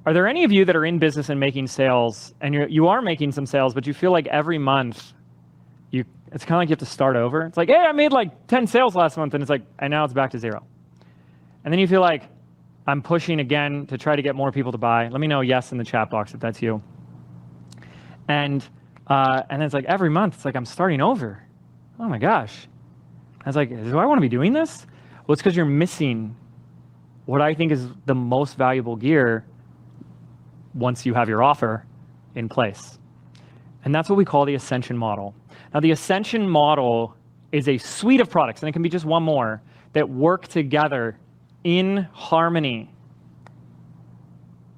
Are there any of you that are in business and making sales, and you are making some sales, but you feel like every month, it's kind of like you have to start over? It's like, hey, I made like 10 sales last month, and it's like, and now it's back to 0. And then you feel like, I'm pushing again to try to get more people to buy. Let me know yes in the chat box if that's you. And then it's like every month, it's like I'm starting over. Oh my gosh. I was like, do I want to be doing this? Well, it's because you're missing what I think is the most valuable gear once you have your offer in place. And that's what we call the ascension model. Now, the ascension model is a suite of products, and it can be just one more, that work together in harmony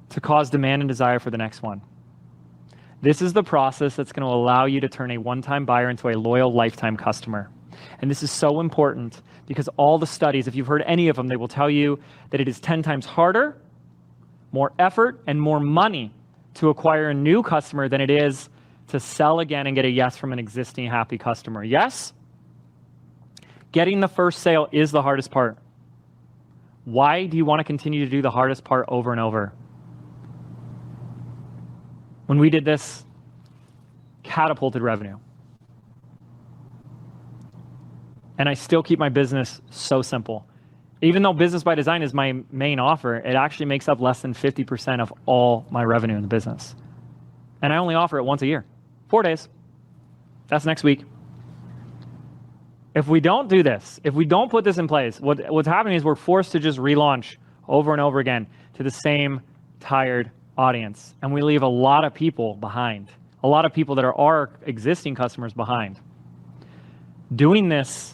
to cause demand and desire for the next one. This is the process that's going to allow you to turn a one-time buyer into a loyal lifetime customer. And this is so important because all the studies, if you've heard any of them, they will tell you that it is 10 times harder, more effort, and more money to acquire a new customer than it is to sell again and get a yes from an existing happy customer. Yes? Getting the first sale is the hardest part. Why do you want to continue to do the hardest part over and over? When we did this, catapulted revenue. And I still keep my business so simple. Even though Business by Design is my main offer, it actually makes up less than 50% of all my revenue in the business. And I only offer it once a year, 4 days. That's next week. If we don't do this, if we don't put this in place, what's happening is we're forced to just relaunch over and over again to the same tired audience. And we leave a lot of people behind, a lot of people that are our existing customers behind. Doing this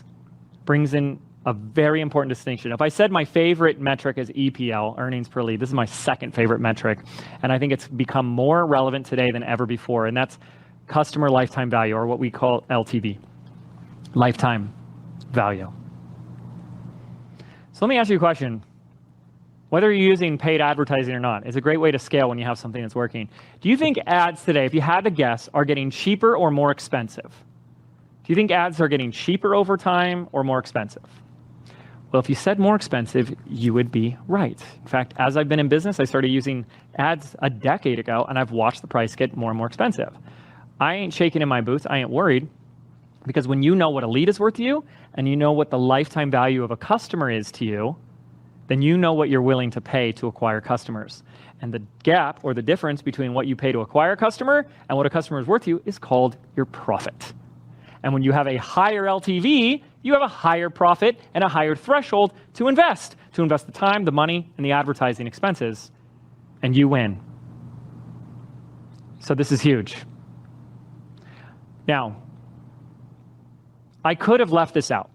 brings in a very important distinction. If I said my favorite metric is EPL, earnings per lead, this is my second favorite metric. And I think it's become more relevant today than ever before. And that's customer lifetime value, or what we call LTV, lifetime value. So let me ask you a question. Whether you're using paid advertising or not, it's a great way to scale when you have something that's working. Do you think ads today, if you had to guess, are getting cheaper or more expensive? Do you think ads are getting cheaper over time or more expensive? Well, if you said more expensive, you would be right. In fact, as I've been in business, I started using ads a decade ago, and I've watched the price get more and more expensive. I ain't shaking in my boots. I ain't worried, because when you know what a lead is worth to you and you know what the lifetime value of a customer is to you, then you know what you're willing to pay to acquire customers. And the gap or the difference between what you pay to acquire a customer and what a customer is worth to you is called your profit. And when you have a higher LTV, you have a higher profit and a higher threshold to invest the time, the money, and the advertising expenses, and you win. So this is huge. Now, I could have left this out.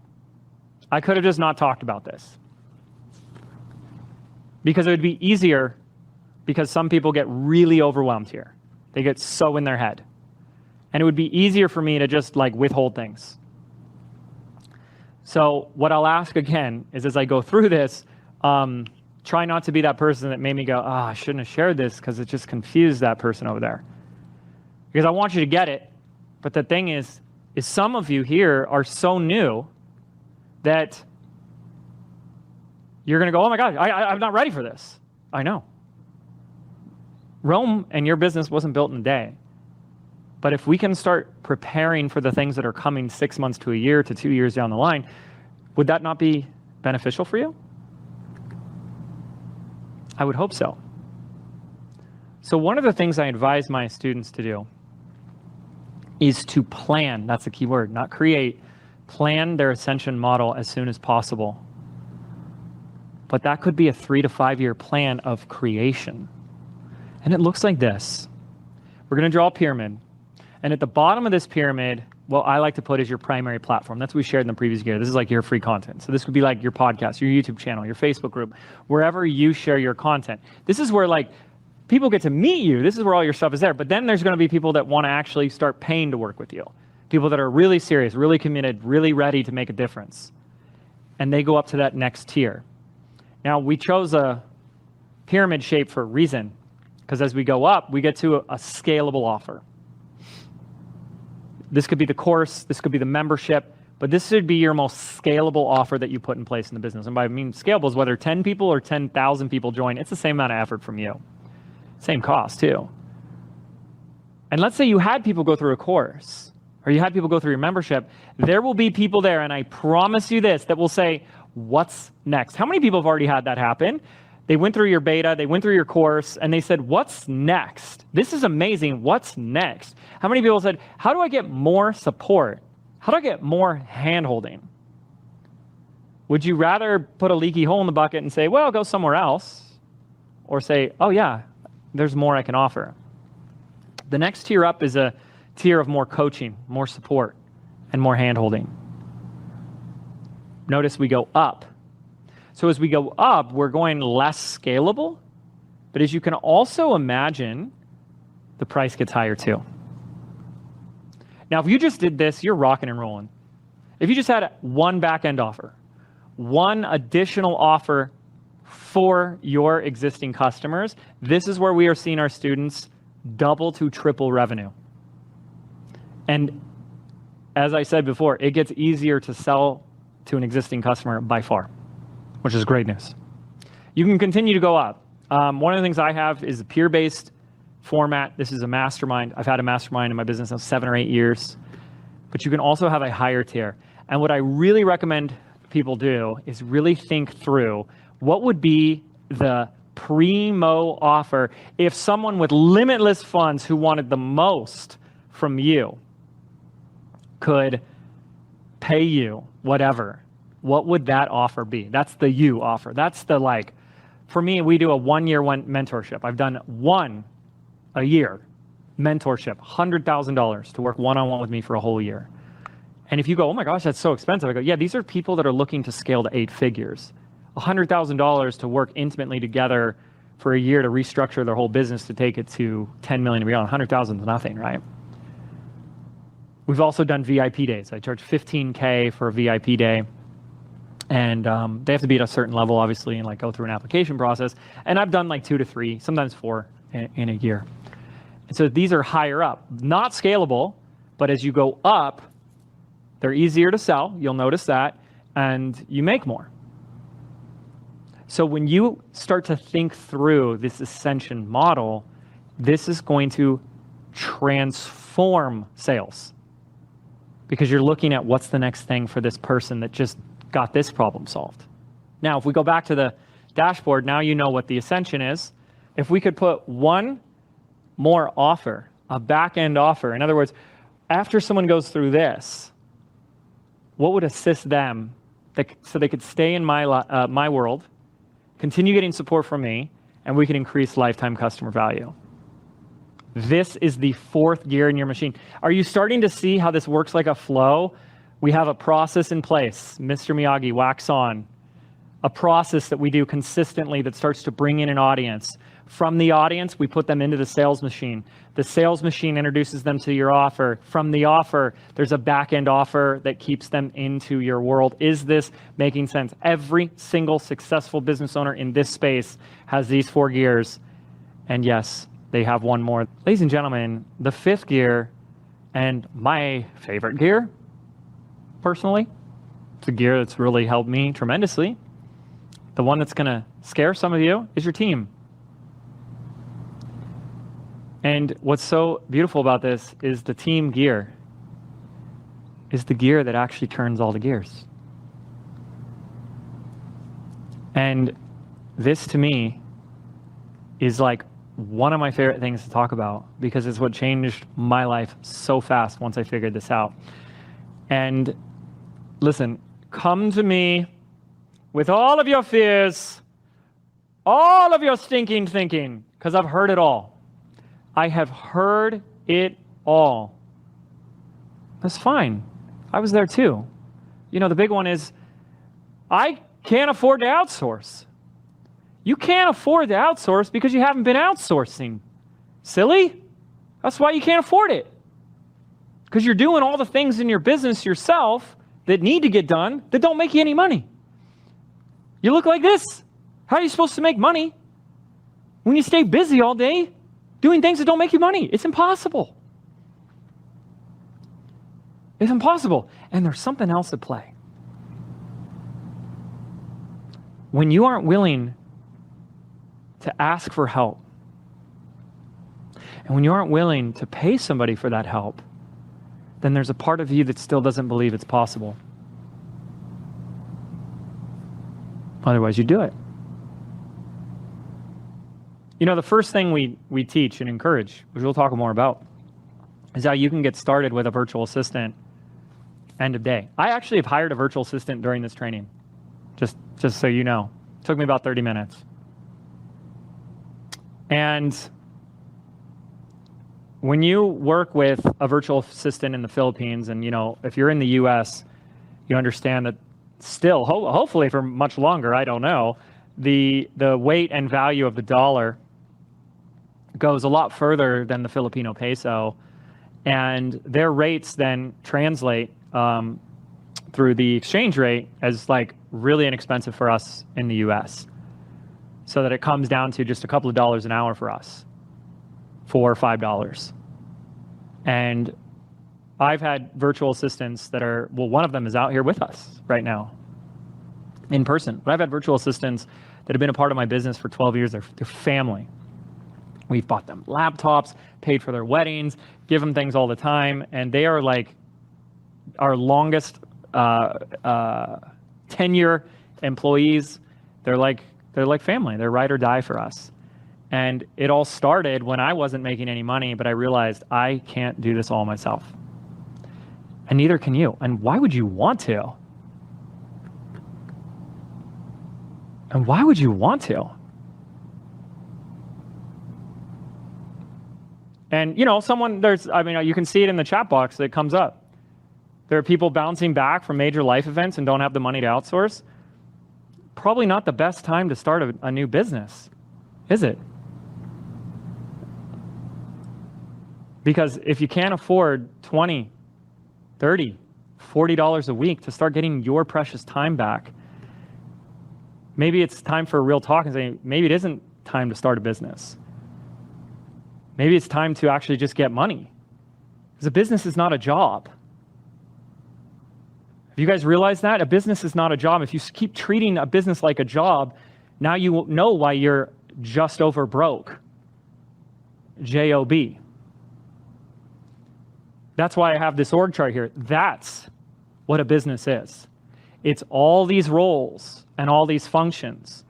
I could have just not talked about this, because it would be easier, because some people get really overwhelmed here. They get so in their head. And it would be easier for me to just like withhold things. So what I'll ask again is, as I go through this, try not to be that person that made me go, I shouldn't have shared this because it just confused that person over there. Because I want you to get it. But the thing is some of you here are so new that you're going to go, oh my God, I'm not ready for this. I know. Rome and your business wasn't built in a day. But if we can start preparing for the things that are coming 6 months to a year to 2 years down the line, would that not be beneficial for you? I would hope so. So one of the things I advise my students to do is to plan. That's the key word, not create. Plan their ascension model as soon as possible. But that could be a 3 to 5 year plan of creation. And it looks like this. We're going to draw a pyramid. And at the bottom of this pyramid, what I like to put is your primary platform. That's what we shared in the previous year. This is like your free content. So this would be like your podcast, your YouTube channel, your Facebook group, wherever you share your content. This is where like people get to meet you. This is where all your stuff is there. But then there's going to be people that want to actually start paying to work with you. People that are really serious, really committed, really ready to make a difference. And they go up to that next tier. Now, we chose a pyramid shape for a reason, because as we go up, we get to a scalable offer. This could be the course, this could be the membership, but this should be your most scalable offer that you put in place in the business. And by I mean scalable is whether 10 people or 10,000 people join, it's the same amount of effort from you. Same cost too. And let's say you had people go through a course, or you had people go through your membership, there will be people there, and I promise you this, that will say, what's next? How many people have already had that happen? They went through your beta, they went through your course, and they said, what's next? This is amazing, what's next? How many people said, how do I get more support? How do I get more hand-holding? Would you rather put a leaky hole in the bucket and say, well, go somewhere else? Or say, oh yeah, there's more I can offer. The next tier up is a tier of more coaching, more support, and more hand-holding. Notice we go up. So as we go up, we're going less scalable, but as you can also imagine, the price gets higher too. Now, if you just did this, you're rocking and rolling. If you just had one back-end offer, one additional offer for your existing customers, this is where we are seeing our students double to triple revenue. And as I said before, it gets easier to sell to an existing customer by far, which is great news. You can continue to go up. One of the things I have is a peer-based format. This is a mastermind. I've had a mastermind in my business now 7 or 8 years, but you can also have a higher tier. And what I really recommend people do is really think through what would be the primo offer if someone with limitless funds who wanted the most from you could pay you whatever. What would that offer be? That's the you offer. That's the like, for me, we do a 1 year mentorship. I've done one a year mentorship, $100,000 to work one-on-one with me for a whole year. And if you go, oh my gosh, that's so expensive. I go, yeah, these are people that are looking to scale to 8 figures. $100,000 to work intimately together for a year to restructure their whole business to take it to 10 million and beyond. 100,000 is nothing, right? We've also done VIP days. I charge $15K for a VIP day. And they have to be at a certain level, obviously, and like go through an application process. And I've done like 2 to 3, sometimes 4 in a year. And so these are higher up, not scalable, but as you go up, they're easier to sell. You'll notice that, and you make more. So when you start to think through this ascension model, this is going to transform perform sales because you're looking at what's the next thing for this person that just got this problem solved. Now, if we go back to the dashboard, now you know what the ascension is. If we could put one more offer, a back-end offer, in other words, after someone goes through this, what would assist them so they could stay in my world, continue getting support from me, and we can increase lifetime customer value? This is the fourth gear in your machine. Are you starting to see how this works like a flow? We have a process in place. Mr. Miyagi, wax on. A process that we do consistently that starts to bring in an audience. From the audience, we put them into the sales machine. The sales machine introduces them to your offer. From the offer, there's a back-end offer that keeps them into your world. Is this making sense? Every single successful business owner in this space has these four gears. And yes, they have one more. Ladies and gentlemen, the fifth gear, and my favorite gear, personally, it's a gear that's really helped me tremendously. The one that's going to scare some of you is your team. And what's so beautiful about this is the team gear is the gear that actually turns all the gears. And this to me is like one of my favorite things to talk about because it's what changed my life so fast once I figured this out. And listen, come to me with all of your fears, all of your stinking thinking, because I've heard it all. I have heard it all. That's fine. I was there too. You know, the big one is, I can't afford to outsource. You can't afford to outsource because you haven't been outsourcing. Silly? That's why you can't afford it. Because you're doing all the things in your business yourself that need to get done that don't make you any money. You look like this. How are you supposed to make money when you stay busy all day doing things that don't make you money? It's impossible. It's impossible. And there's something else at play. When you aren't willing to ask for help, and when you aren't willing to pay somebody for that help, then there's a part of you that still doesn't believe it's possible. Otherwise, you do it. You know, the first thing we teach and encourage, which we'll talk more about, is how you can get started with a virtual assistant end of day. I actually have hired a virtual assistant during this training, just so you know. It took me about 30 minutes. And when you work with a virtual assistant in the Philippines, and you know, if you're in the US, you understand that still, hopefully for much longer, I don't know, the weight and value of the dollar goes a lot further than the Filipino peso, and their rates then translate through the exchange rate as like really inexpensive for us in the US, so that it comes down to just a couple of dollars an hour for us, $4 or $5. And I've had virtual assistants that are, well, one of them is out here with us right now in person. But I've had virtual assistants that have been a part of my business for 12 years. They're family. We've bought them laptops, paid for their weddings, give them things all the time. And they are like our longest tenure employees. They're like family. They're ride or die for us. And it all started when I wasn't making any money, but I realized I can't do this all myself. And neither can you. And why would you want to? And why would you want to? And, you know, you can see it in the chat box that comes up. There are people bouncing back from major life events and don't have the money to outsource. Probably not the best time to start a new business, is it? Because if you can't afford $20, $30, $40 a week to start getting your precious time back, maybe it's time for a real talk and say, maybe it isn't time to start a business. Maybe it's time to actually just get money. Because a business is not a job. Have you guys realized that? A business is not a job. If you keep treating a business like a job, now you know why you're just over broke. J-O-B. That's why I have this org chart here. That's what a business is. It's all these roles and all these functions.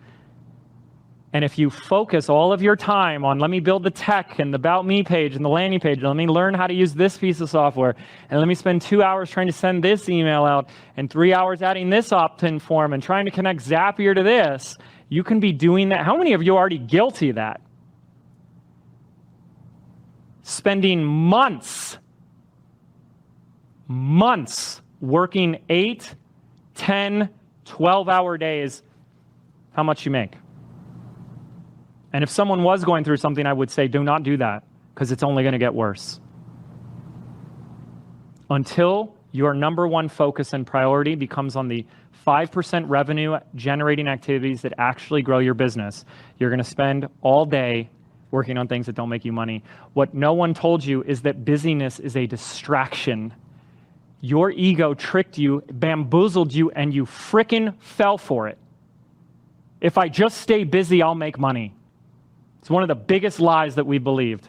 And if you focus all of your time on, let me build the tech and the About Me page and the landing page, and let me learn how to use this piece of software, and let me spend 2 hours trying to send this email out, and 3 hours adding this opt-in form, and trying to connect Zapier to this, you can be doing that. How many of you are already guilty of that? Spending months working 8, 10, 12-hour days, how much you make? And if someone was going through something, I would say, do not do that, because it's only going to get worse. Until your number one focus and priority becomes on the 5% revenue generating activities that actually grow your business, you're going to spend all day working on things that don't make you money. What no one told you is that busyness is a distraction. Your ego tricked you, bamboozled you, and you frickin' fell for it. If I just stay busy, I'll make money. It's one of the biggest lies that we believed.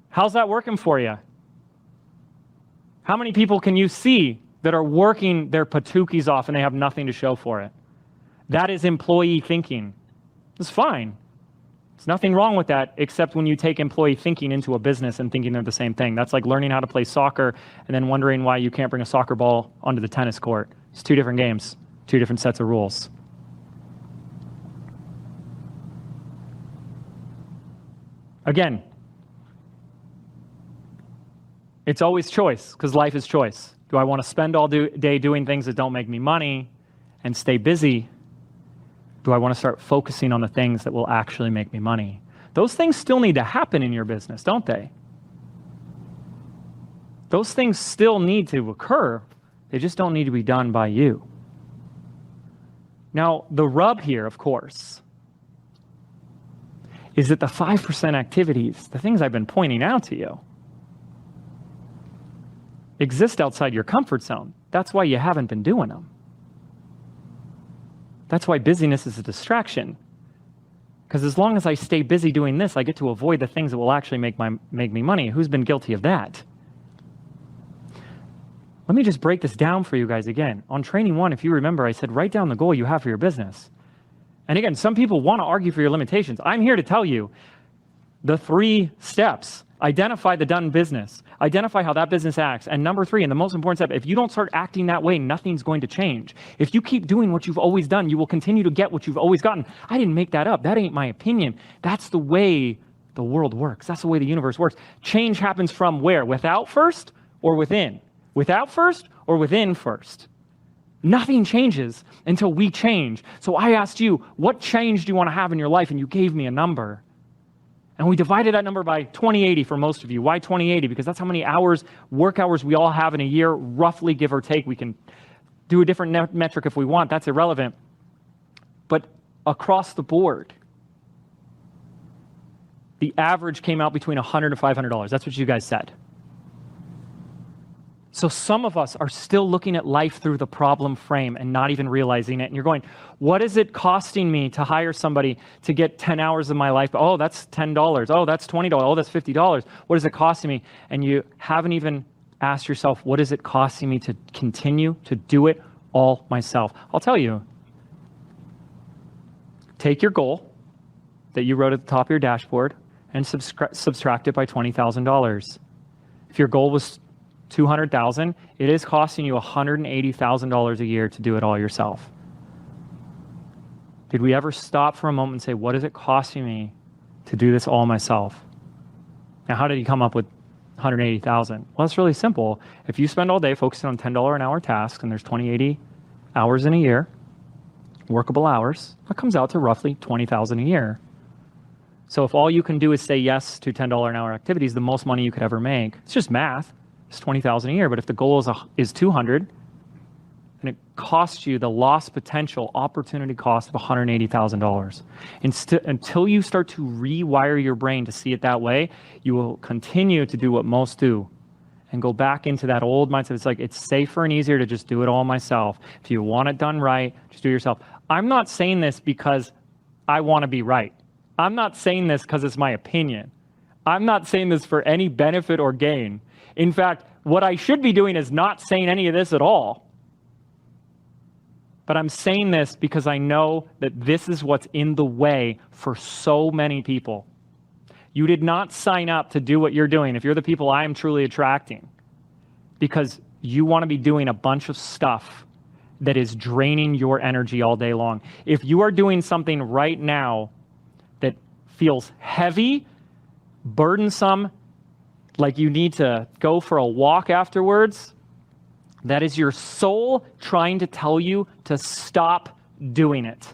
How's that working for you? How many people can you see that are working their patookis off and they have nothing to show for it? That is employee thinking. It's fine. There's nothing wrong with that, except when you take employee thinking into a business and thinking they're the same thing. That's like learning how to play soccer and then wondering why you can't bring a soccer ball onto the tennis court. It's 2 different games, 2 different sets of rules. Again, it's always choice, because life is choice. Do I want to spend all day doing things that don't make me money and stay busy? Do I want to start focusing on the things that will actually make me money? Those things still need to happen in your business, don't they? Those things still need to occur. They just don't need to be done by you. Now, the rub here, of course, is that the 5% activities, the things I've been pointing out to you, exist outside your comfort zone. That's why you haven't been doing them. That's why busyness is a distraction. Because as long as I stay busy doing this, I get to avoid the things that will actually make me money. Who's been guilty of that? Let me just break this down for you guys again. On training 1, if you remember, I said, write down the goal you have for your business. And again, some people want to argue for your limitations. I'm here to tell you the 3 steps. Identify the done business. Identify how that business acts. And number 3, and the most important step, if you don't start acting that way, nothing's going to change. If you keep doing what you've always done, you will continue to get what you've always gotten. I didn't make that up. That ain't my opinion. That's the way the world works. That's the way the universe works. Change happens from where? Without first or within? Without first or within first? Nothing changes until we change. So I asked you, what change do you want to have in your life? And you gave me a number. And we divided that number by 2080 for most of you. Why 2080? Because that's how many hours, work hours we all have in a year, roughly, give or take. We can do a different metric if we want. That's irrelevant. But across the board, the average came out between $100 to $500. That's what you guys said. So some of us are still looking at life through the problem frame and not even realizing it. And you're going, what is it costing me to hire somebody to get 10 hours of my life? Oh, that's $10. Oh, that's $20. Oh, that's $50. What is it costing me? And you haven't even asked yourself, what is it costing me to continue to do it all myself? I'll tell you. Take your goal that you wrote at the top of your dashboard and subtract it by $20,000. If your goal was $200,000, it is costing you $180,000 a year to do it all yourself. Did we ever stop for a moment and say, what is it costing me to do this all myself? Now, how did he come up with $180,000? Well, it's really simple. If you spend all day focusing on $10 an hour tasks, and there's 2080 hours in a year, workable hours, that comes out to roughly $20,000 a year. So if all you can do is say yes to $10 an hour activities, the most money you could ever make, it's just math. It's $20,000 a year, but if the goal is 200, and it costs you the lost potential opportunity cost of $180,000. Until you start to rewire your brain to see it that way, you will continue to do what most do and go back into that old mindset. It's like, it's safer and easier to just do it all myself. If you want it done right, just do it yourself. I'm not saying this because I want to be right. I'm not saying this because it's my opinion. I'm not saying this for any benefit or gain. In fact, What I should be doing is not saying any of this at all. But I'm saying this because I know that this is what's in the way for so many people. You did not sign up to do what you're doing if you're the people I am truly attracting, because you want to be doing a bunch of stuff that is draining your energy all day long. If you are doing something right now that feels heavy, burdensome, like you need to go for a walk afterwards, that is your soul trying to tell you to stop doing it.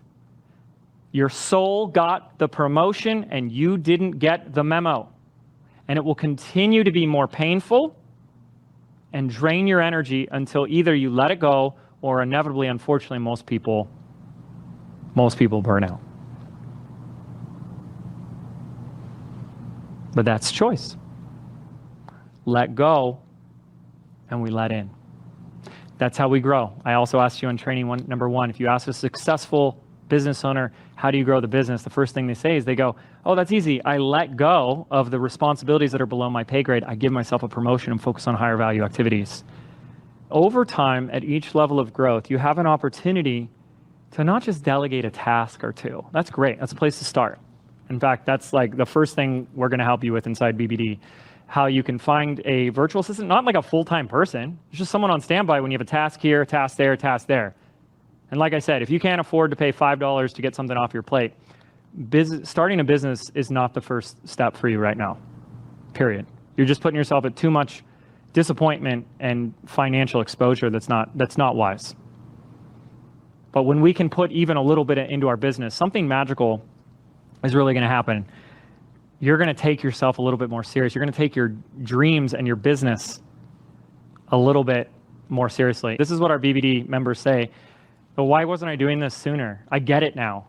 Your soul got the promotion and you didn't get the memo. And it will continue to be more painful and drain your energy until either you let it go or inevitably, unfortunately, most people burn out. But that's choice. Let go and we let in. That's how we grow. I also asked you in training number one, if you ask a successful business owner, how do you grow the business? The first thing they say is they go, oh, that's easy. I let go of the responsibilities that are below my pay grade. I give myself a promotion and focus on higher value activities. Over time, at each level of growth, you have an opportunity to not just delegate a task or two. That's great. That's a place to start. In fact, that's like the first thing we're going to help you with inside BBD. How you can find a virtual assistant, not like a full-time person. It's just someone on standby when you have a task here, a task there, a task there. And like I said, if you can't afford to pay $5 to get something off your plate, starting a business is not the first step for you right now, period. You're just putting yourself at too much disappointment and financial exposure that's not wise. But when we can put even a little bit into our business, something magical is really going to happen. You're going to take yourself a little bit more serious. You're going to take your dreams and your business a little bit more seriously. This is what our BBD members say. But why wasn't I doing this sooner? I get it now.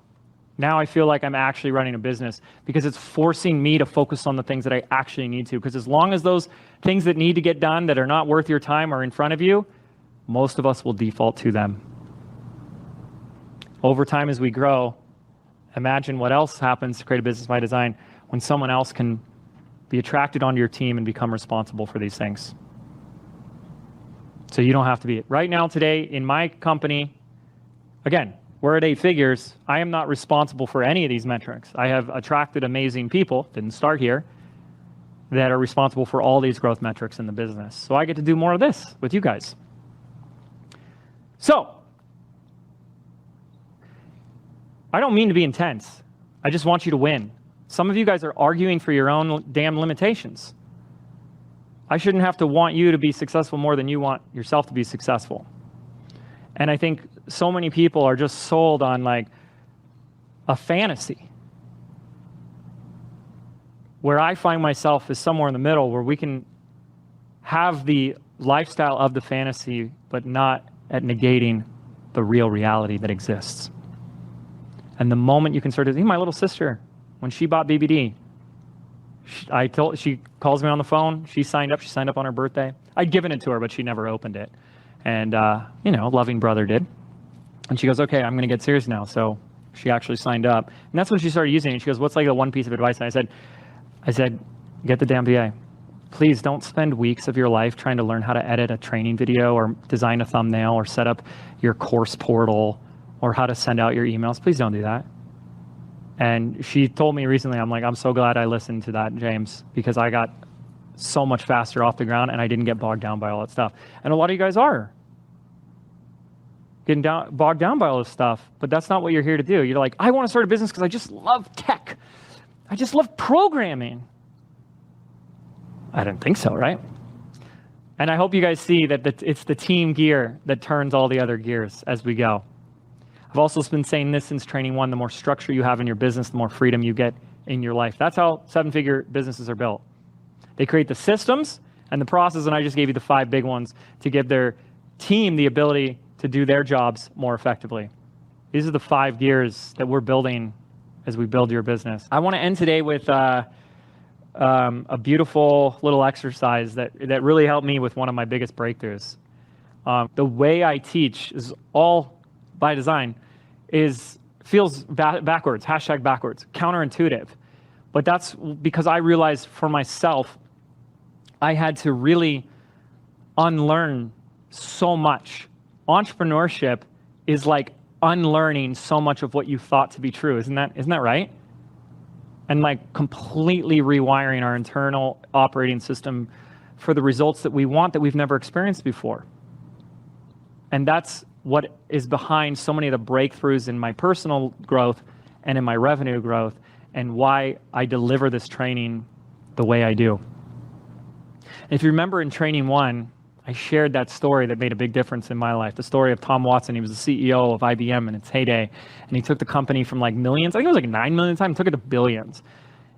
Now I feel like I'm actually running a business because it's forcing me to focus on the things that I actually need to. Because as long as those things that need to get done that are not worth your time are in front of you, most of us will default to them. Over time as we grow, imagine what else happens to create a business by design when someone else can be attracted onto your team and become responsible for these things. So you don't have to be it. Right now, today, in my company, again, we're at 8 figures. I am not responsible for any of these metrics. I have attracted amazing people, didn't start here, that are responsible for all these growth metrics in the business. So I get to do more of this with you guys. So, I don't mean to be intense. I just want you to win. Some of you guys are arguing for your own damn limitations. I shouldn't have to want you to be successful more than you want yourself to be successful. And I think so many people are just sold on like a fantasy. Where I find myself is somewhere in the middle where we can have the lifestyle of the fantasy, but not at negating the real reality that exists. And the moment you can start to think, my little sister, when she bought BBD, she calls me on the phone. She signed up on her birthday. I'd given it to her, but she never opened it. And, loving brother did. And she goes, okay, I'm going to get serious now. So she actually signed up. And that's when she started using it. She goes, what's like the one piece of advice? And I said, get the damn VA. Please don't spend weeks of your life trying to learn how to edit a training video or design a thumbnail or set up your course portal or how to send out your emails. Please don't do that. And she told me recently, I'm so glad I listened to that, James, because I got so much faster off the ground and I didn't get bogged down by all that stuff. And a lot of you guys are getting bogged down by all this stuff, but that's not what you're here to do. You're like, I want to start a business because I just love tech. I just love programming. I didn't think so, right? And I hope you guys see that it's the team gear that turns all the other gears as we go. I've also been saying this since training one, the more structure you have in your business, the more freedom you get in your life. That's how 7-figure businesses are built. They create the systems and the process, and I just gave you the 5 big ones to give their team the ability to do their jobs more effectively. These are the 5 gears that we're building as we build your business. I want to end today with a beautiful little exercise that really helped me with one of my biggest breakthroughs. The way I teach is all by design feels backwards, #backwards, counterintuitive. But that's because I realized for myself, I had to really unlearn so much. Entrepreneurship is like unlearning so much of what you thought to be true. Isn't that right? And like completely rewiring our internal operating system for the results that we want that we've never experienced before. And that's what is behind so many of the breakthroughs in my personal growth and in my revenue growth, and why I deliver this training the way I do. And if you remember in training 1, I shared that story that made a big difference in my life. The story of Tom Watson. He was the CEO of IBM in its heyday, and he took the company from like millions, I think it was like 9 million at the time, took it to billions.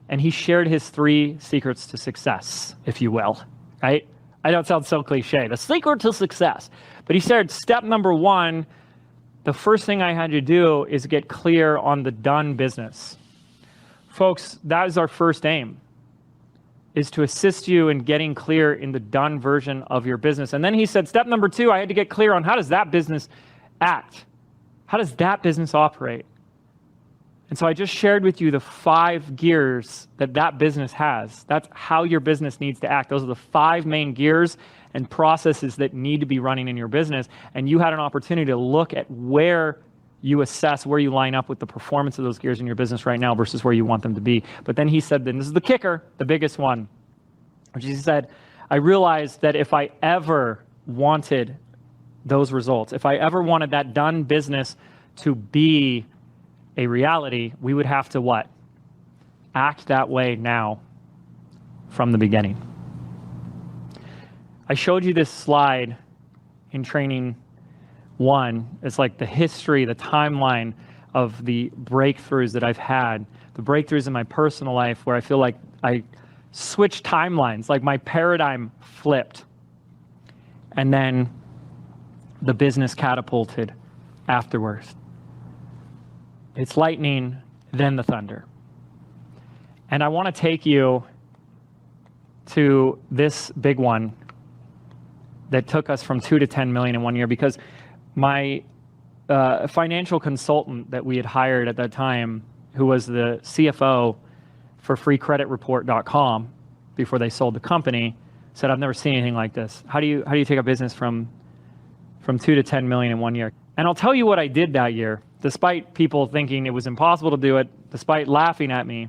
And he shared his 3 secrets to success, if you will, right? I know it sounds so cliche, the secret to success. But he said, step number 1, the first thing I had to do is get clear on the done business. Folks, that is our first aim, is to assist you in getting clear in the done version of your business. And then he said, step number 2, I had to get clear on how does that business act? How does that business operate? And so I just shared with you the 5 gears that business has. That's how your business needs to act. Those are the 5 main gears and processes that need to be running in your business. And you had an opportunity to look at where you assess, where you line up with the performance of those gears in your business right now versus where you want them to be. But then he said, then this is the kicker, the biggest one, which he said, I realized that if I ever wanted those results, if I ever wanted that done business to be a reality, we would have to what? Act that way now from the beginning. I showed you this slide in training 1. It's like the history, the timeline of the breakthroughs that I've had, the breakthroughs in my personal life where I feel like I switched timelines, like my paradigm flipped. And then the business catapulted afterwards. It's lightning, then the thunder. And I want to take you to this big one that took us from 2 to 10 million in 1 year, because my financial consultant that we had hired at that time, who was the CFO for freecreditreport.com before they sold the company, said, I've never seen anything like this. How do you take a business from 2 to 10 million in 1 year? And I'll tell you what I did that year, despite people thinking it was impossible to do it, despite laughing at me,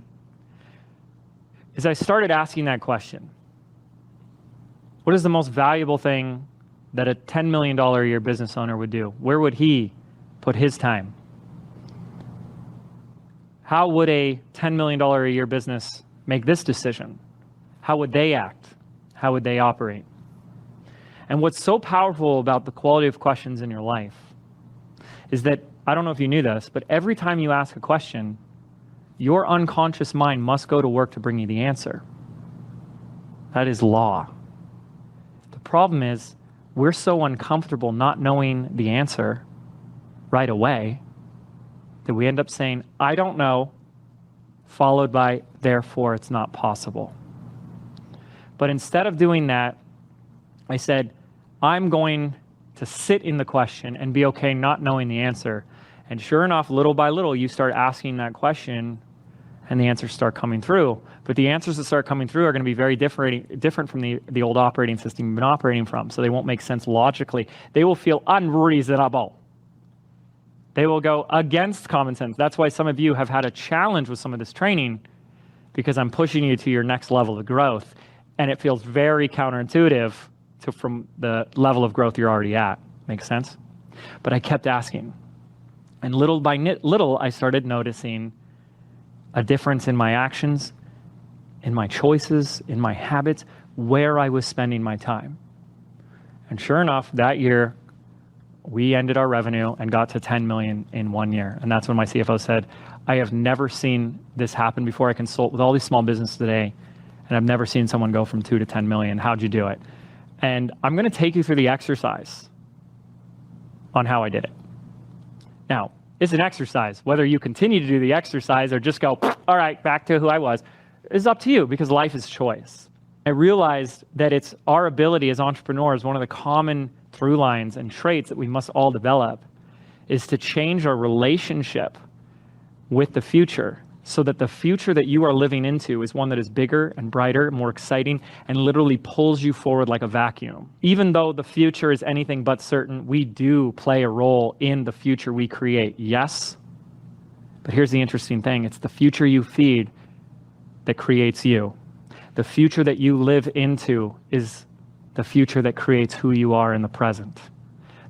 is I started asking that question. What is the most valuable thing that a $10 million a year business owner would do? Where would he put his time? How would a $10 million a year business make this decision? How would they act? How would they operate? And what's so powerful about the quality of questions in your life is that, I don't know if you knew this, but every time you ask a question, your unconscious mind must go to work to bring you the answer. That is law. The problem is, we're so uncomfortable not knowing the answer right away that we end up saying, I don't know, followed by, therefore it's not possible. But instead of doing that, I said, I'm going to sit in the question and be okay not knowing the answer. And sure enough, little by little, you start asking that question and the answers start coming through. But the answers that start coming through are going to be very different from the old operating system you've been operating from. So they won't make sense logically. They will feel unreasonable. They will go against common sense. That's why some of you have had a challenge with some of this training, because I'm pushing you to your next level of growth. And it feels very counterintuitive from the level of growth you're already at. Makes sense? But I kept asking. And little by little, I started noticing a difference in my actions, in my choices, in my habits, where I was spending my time. And sure enough, that year, we ended our revenue and got to 10 million in 1 year. And that's when my CFO said, I have never seen this happen before. I consult with all these small businesses today, and I've never seen someone go from 2 to 10 million. How'd you do it? And I'm going to take you through the exercise on how I did it. Now, it's an exercise. Whether you continue to do the exercise or just go, all right, back to who I was, is up to you, because life is choice. I realized that it's our ability as entrepreneurs, one of the common through lines and traits that we must all develop, is to change our relationship with the future so that the future that you are living into is one that is bigger and brighter, more exciting, and literally pulls you forward like a vacuum. Even though the future is anything but certain, we do play a role in the future we create, yes? But here's the interesting thing. It's the future you feed that creates you. The future that you live into is the future that creates who you are in the present.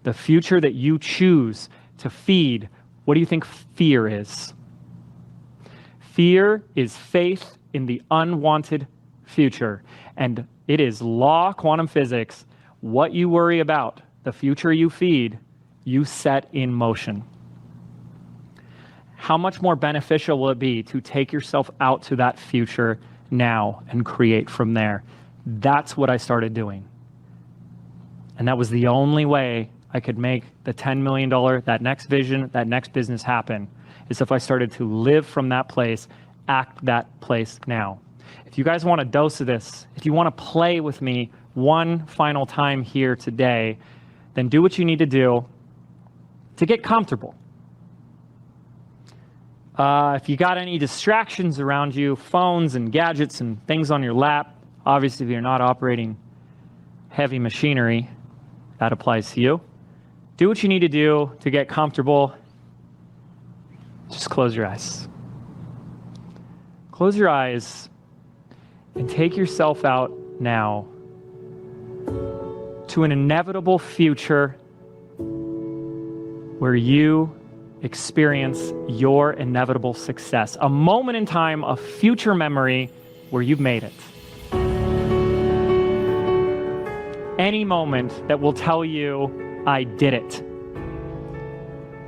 The future that you choose to feed, what do you think fear is? Fear is faith in the unwanted future. And it is law, quantum physics. What you worry about, the future you feed, you set in motion. How much more beneficial will it be to take yourself out to that future now and create from there? That's what I started doing. And that was the only way I could make the $10 million, that next vision, that next business happen, is if I started to live from that place, act that place now. If you guys want a dose of this, if you want to play with me one final time here today, then do what you need to do to get comfortable. If you got any distractions around you, phones and gadgets and things on your lap, obviously if you're not operating heavy machinery, that applies to you. Do what you need to do to get comfortable. Just close your eyes. Close your eyes and take yourself out now to an inevitable future where you experience your inevitable success. A moment in time, a future memory where you've made it. Any moment that will tell you, I did it.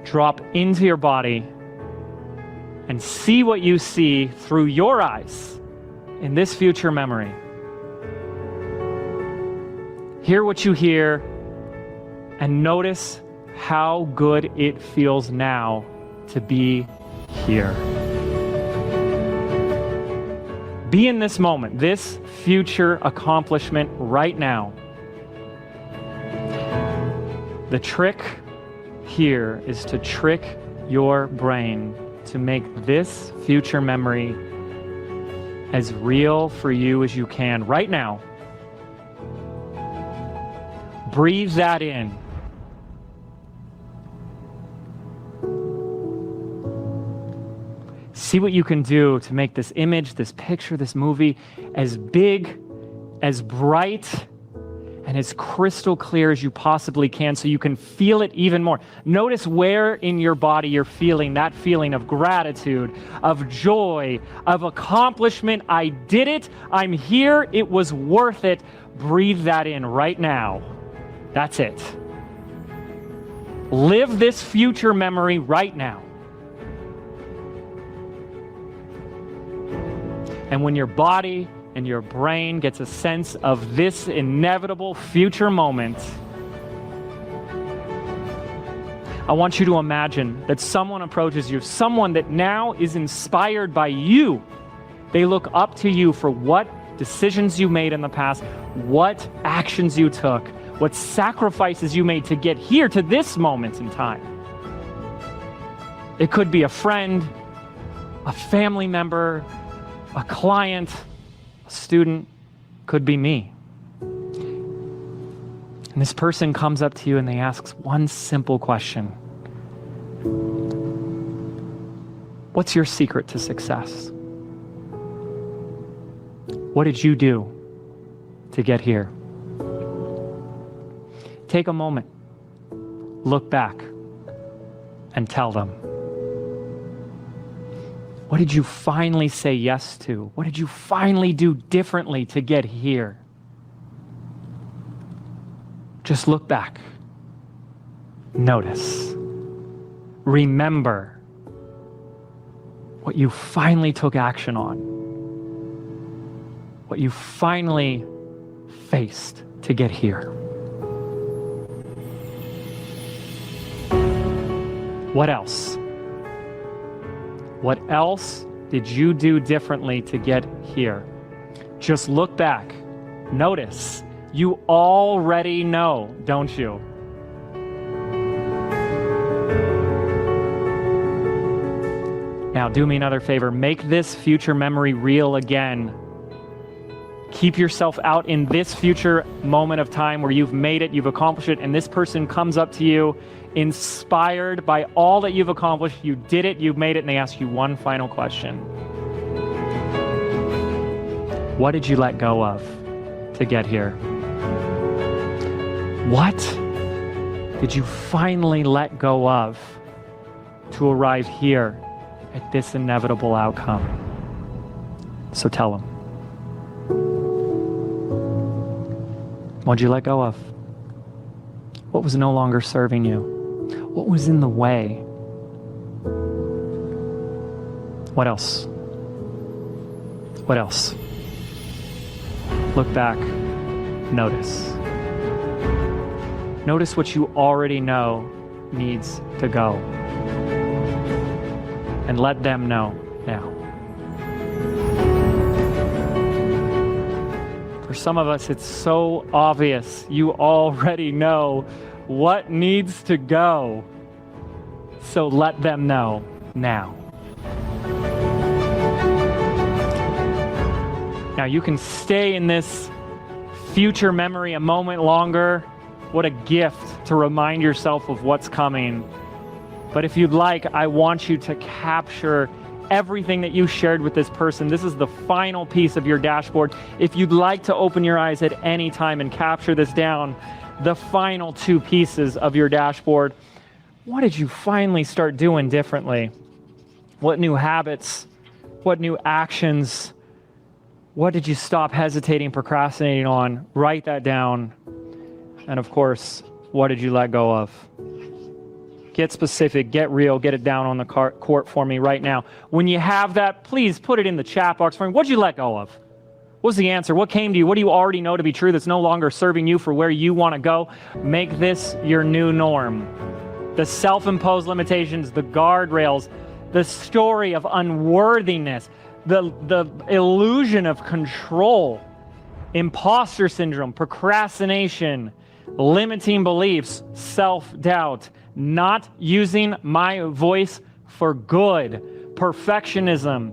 Drop into your body and see what you see through your eyes in this future memory. Hear what you hear and notice how good it feels now to be here. Be in this moment, this future accomplishment right now. The trick here is to trick your brain to make this future memory as real for you as you can right now. Breathe that in. See what you can do to make this image, this picture, this movie as big, as bright, and as crystal clear as you possibly can so you can feel it even more. Notice where in your body you're feeling that feeling of gratitude, of joy, of accomplishment. I did it. I'm here. It was worth it. Breathe that in right now. That's it. Live this future memory right now. And when your body and your brain gets a sense of this inevitable future moment, I want you to imagine that someone approaches you, someone that now is inspired by you. They look up to you for what decisions you made in the past, what actions you took, what sacrifices you made to get here to this moment in time. It could be a friend, a family member, a client, a student, could be me. And this person comes up to you and they ask one simple question. What's your secret to success? What did you do to get here? Take a moment, look back, and tell them. What did you finally say yes to? What did you finally do differently to get here? Just look back. Notice. Remember what you finally took action on. What you finally faced to get here. What else? What else did you do differently to get here? Just look back. Notice. You already know, don't you? Now Now, do me another favor. Make this future memory real again. Keep yourself out in this future moment of time where you've made it, you've accomplished it, and this person comes up to you inspired by all that you've accomplished. You did it, you've made it, and they ask you one final question. What did you let go of to get here? What did you finally let go of to arrive here at this inevitable outcome? So tell them. What'd you let go of? What was no longer serving you? What was in the way? What else? What else? Look back. Notice. Notice what you already know needs to go. And let them know now. For some of us, it's so obvious. You already know what needs to go. So let them know now. Now you can stay in this future memory a moment longer. What a gift to remind yourself of what's coming. But if you'd like, I want you to capture everything that you shared with this person. This is the final piece of your dashboard. If you'd like to open your eyes at any time and capture this down, the final two pieces of your dashboard, what did you finally start doing differently? What new habits? What new actions? What did you stop hesitating, procrastinating on? Write that down. And of course, what did you let go of? Get specific, get real, get it down on the court for me right now. When you have that, please put it in the chat box for me. What'd you let go of? What's the answer? What came to you? What do you already know to be true that's no longer serving you for where you want to go? Make this your new norm. The self-imposed limitations, the guardrails, the story of unworthiness, the illusion of control, imposter syndrome, procrastination, limiting beliefs, self-doubt, not using my voice for good, perfectionism,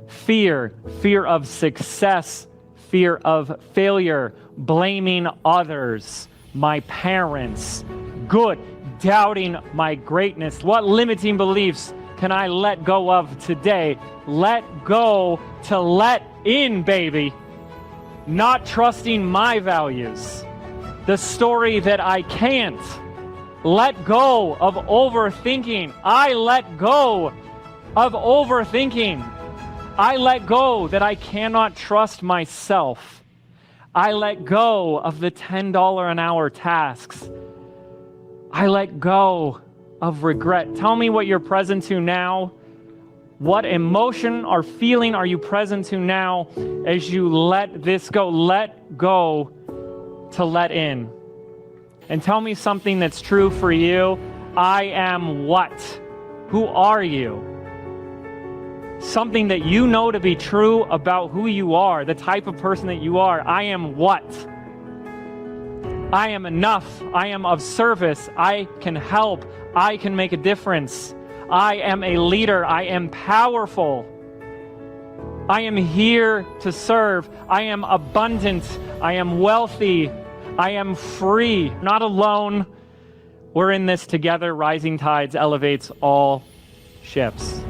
fear of success, fear of failure, blaming others, my parents, good, doubting my greatness. What limiting beliefs can I let go of today? Let go to let in, baby. Not trusting my values. The story that I can't. Let go of overthinking. I let go of overthinking. I let go that I cannot trust myself. I let go of the $10 an hour tasks. I let go of regret. Tell me what you're present to now. What emotion or feeling are you present to now as you let this go? Let go to let in. And tell me something that's true for you. I am what? Who are you? Something that you know to be true about who you are, the type of person that you are. I am what? I am enough. I am of service. I can help. I can make a difference. I am a leader. I am powerful. I am here to serve. I am abundant. I am wealthy. I am free, not alone. We're in this together. Rising tides elevates all ships.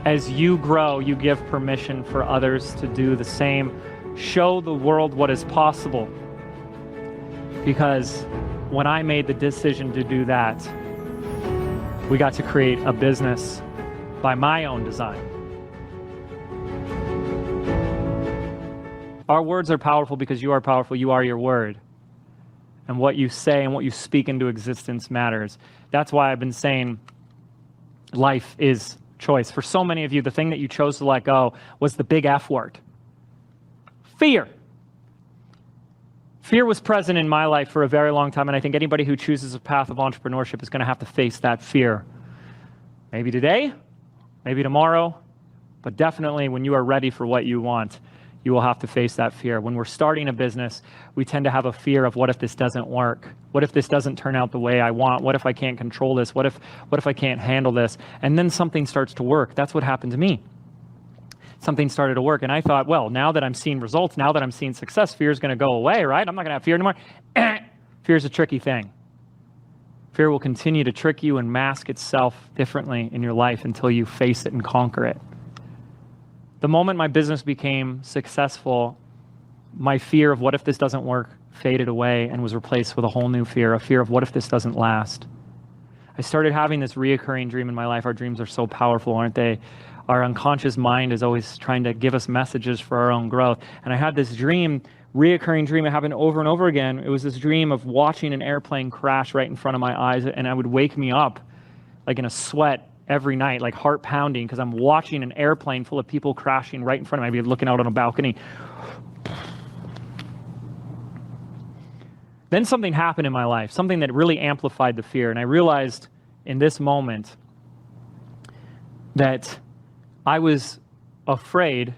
As you grow, you give permission for others to do the same. Show the world what is possible. Because when I made the decision to do that, we got to create a business by my own design. Our words are powerful because you are powerful. You are your word. And what you say and what you speak into existence matters. That's why I've been saying life is choice. For so many of you, the thing that you chose to let go was the big F word. Fear. Fear was present in my life for a very long time, and I think anybody who chooses a path of entrepreneurship is going to have to face that fear. Maybe today, maybe tomorrow, but definitely when you are ready for what you want, you will have to face that fear. When we're starting a business, we tend to have a fear of what if this doesn't work? What if this doesn't turn out the way I want? What if I can't control this? What if I can't handle this? And then something starts to work. That's what happened to me. Something started to work, and I thought, well, now that I'm seeing results, now that I'm seeing success, fear is going to go away, right? I'm not going to have fear anymore. Fear is a tricky thing. Fear will continue to trick you and mask itself differently in your life until you face it and conquer it. The moment my business became successful, my fear of what if this doesn't work faded away and was replaced with a whole new fear, a fear of what if this doesn't last. I started having this reoccurring dream in my life. Our dreams are so powerful, aren't they? Our unconscious mind is always trying to give us messages for our own growth. And I had this dream, reoccurring dream. It happened over and over again. It was this dream of watching an airplane crash right in front of my eyes, and it would wake me up like in a sweat every night, like heart pounding, because I'm watching an airplane full of people crashing right in front of me. I'd be looking out on a balcony. Then something happened in my life, something that really amplified the fear. And I realized in this moment that I was afraid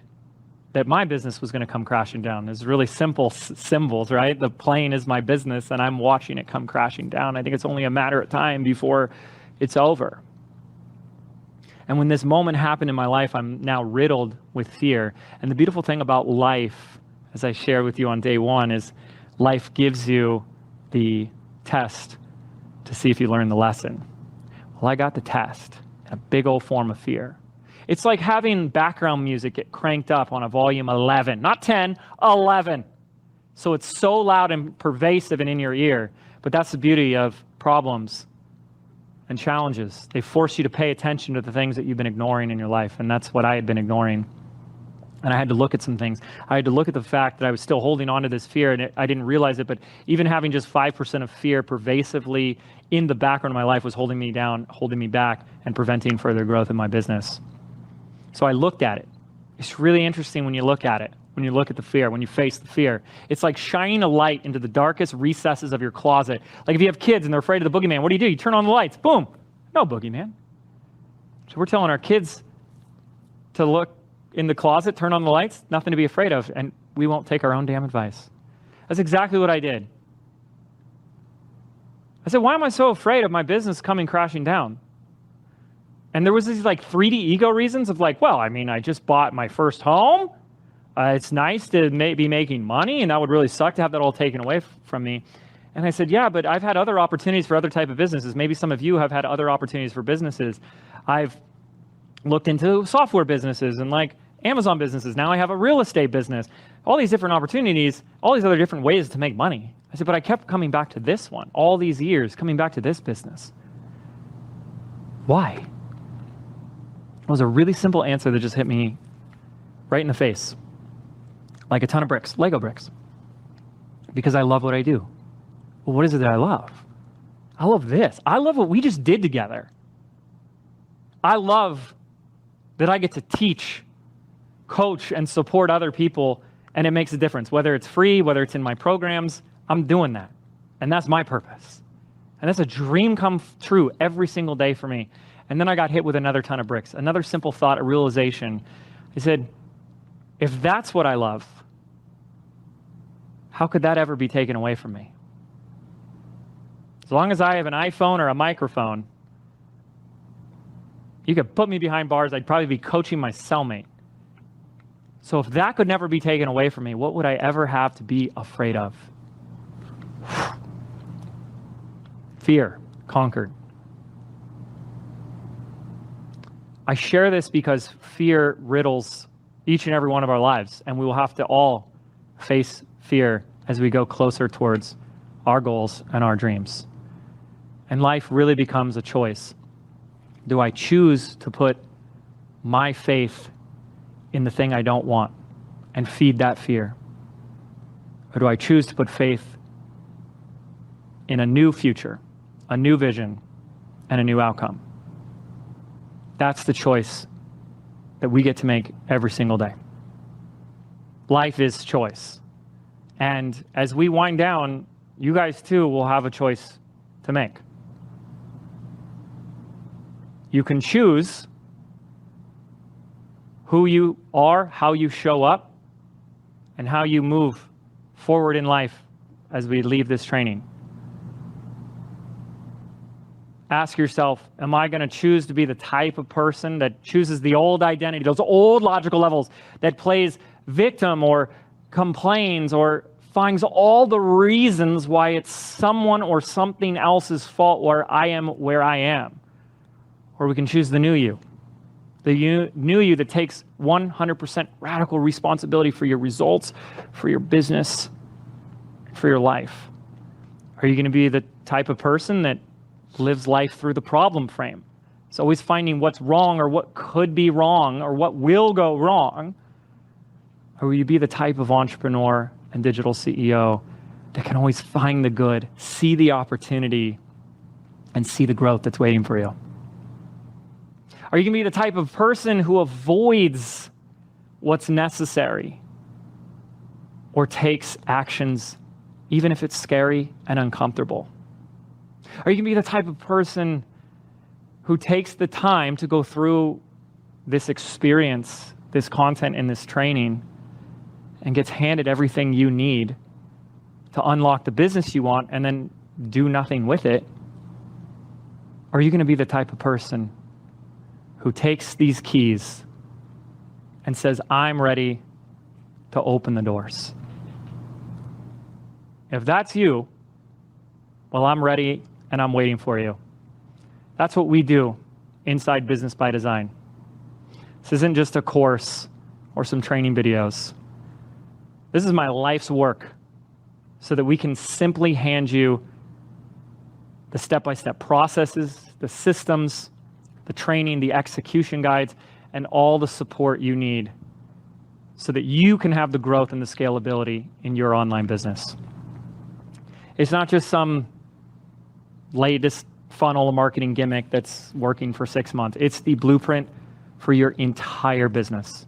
that my business was going to come crashing down. There's really simple symbols, right? The plane is my business, and I'm watching it come crashing down. I think it's only a matter of time before it's over. And when this moment happened in my life, I'm now riddled with fear. And the beautiful thing about life, as I shared with you on day one, is life gives you the test to see if you learn the lesson. Well, I got the test, a big old form of fear. It's like having background music get cranked up on a volume 11, not 10, 11. So it's so loud and pervasive and in your ear. But that's the beauty of problems and challenges. They force you to pay attention to the things that you've been ignoring in your life. And that's what I had been ignoring. And I had to look at some things. I had to look at the fact that I was still holding on to this fear, and I didn't realize it, but even having just 5% of fear pervasively in the background of my life was holding me down, holding me back, and preventing further growth in my business. So I looked at it. It's really interesting when you look at it, when you look at the fear, when you face the fear. It's like shining a light into the darkest recesses of your closet. Like if you have kids and they're afraid of the boogeyman, what do? You turn on the lights, boom, no boogeyman. So we're telling our kids to look in the closet, turn on the lights, nothing to be afraid of, and we won't take our own damn advice. That's exactly what I did. I said, why am I so afraid of my business coming crashing down? And there was these like 3D ego reasons of like, well, I mean, I just bought my first home. It's nice to be making money, and that would really suck to have that all taken away from me. And I said, yeah, but I've had other opportunities for other type of businesses. Maybe some of you have had other opportunities for businesses. I've looked into software businesses and like Amazon businesses. Now I have a real estate business. All these different opportunities, all these other different ways to make money. I said, but I kept coming back to this one, all these years, coming back to this business. Why? It was a really simple answer that just hit me right in the face, like a ton of bricks, Lego bricks, because I love what I do. Well, what is it that I love? I love this. I love what we just did together. I love that I get to teach, coach, and support other people, and it makes a difference. Whether it's free, whether it's in my programs, I'm doing that. And that's my purpose. And that's a dream come true every single day for me. And then I got hit with another ton of bricks, another simple thought, a realization. I said, if that's what I love, how could that ever be taken away from me? As long as I have an iPhone or a microphone, you could put me behind bars, I'd probably be coaching my cellmate. So if that could never be taken away from me, what would I ever have to be afraid of? Fear conquered. I share this because fear riddles each and every one of our lives, and we will have to all face fear as we go closer towards our goals and our dreams. And life really becomes a choice. Do I choose to put my faith in the thing I don't want and feed that fear? Or do I choose to put faith in a new future, a new vision, and a new outcome? That's the choice that we get to make every single day. Life is choice. And as we wind down, you guys too will have a choice to make. You can choose who you are, how you show up, and how you move forward in life as we leave this training. Ask yourself, am I going to choose to be the type of person that chooses the old identity, those old logical levels, that plays victim or complains or finds all the reasons why it's someone or something else's fault where I am where I am? Or we can choose the new you. The new you that takes 100% radical responsibility for your results, for your business, for your life. Are you going to be the type of person that lives life through the problem frame? It's always finding what's wrong or what could be wrong or what will go wrong. Or will you be the type of entrepreneur and digital CEO that can always find the good, see the opportunity, and see the growth that's waiting for you? Are you going to be the type of person who avoids what's necessary or takes actions even if it's scary and uncomfortable? Are you going to be the type of person who takes the time to go through this experience, this content, and this training, and gets handed everything you need to unlock the business you want and then do nothing with it? Or are you going to be the type of person who takes these keys and says, I'm ready to open the doors? If that's you, well, I'm ready and I'm waiting for you. That's what we do inside Business by Design. This isn't just a course or some training videos. This is my life's work so that we can simply hand you the step-by-step processes, the systems, the training, the execution guides, and all the support you need so that you can have the growth and the scalability in your online business. It's not just some latest funnel marketing gimmick that's working for 6 months. It's the blueprint for your entire business.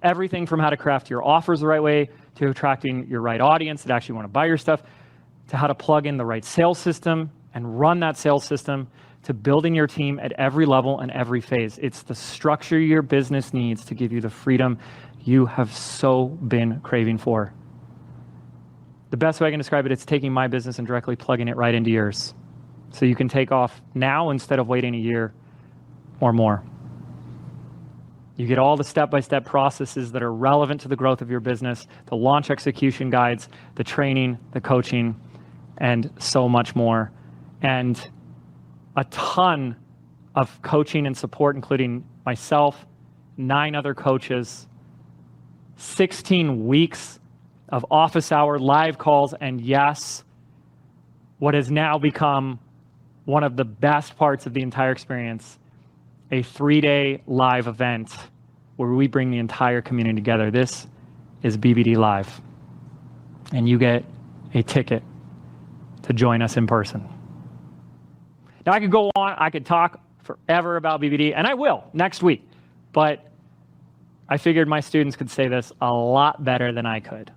Everything from how to craft your offers the right way, to attracting your right audience that actually want to buy your stuff, to how to plug in the right sales system and run that sales system, to building your team at every level and every phase. It's the structure your business needs to give you the freedom you have so been craving for. The best way I can describe it, it's taking my business and directly plugging it right into yours. So you can take off now instead of waiting a year or more. You get all the step-by-step processes that are relevant to the growth of your business, the launch execution guides, the training, the coaching, and so much more. And a ton of coaching and support, including myself, 9 other coaches, 16 weeks of office hour live calls, and yes, what has now become one of the best parts of the entire experience, a 3-day live event where we bring the entire community together. This is BBD Live, and you get a ticket to join us in person. Now, I could go on, I could talk forever about BBD, and I will next week, but I figured my students could say this a lot better than I could.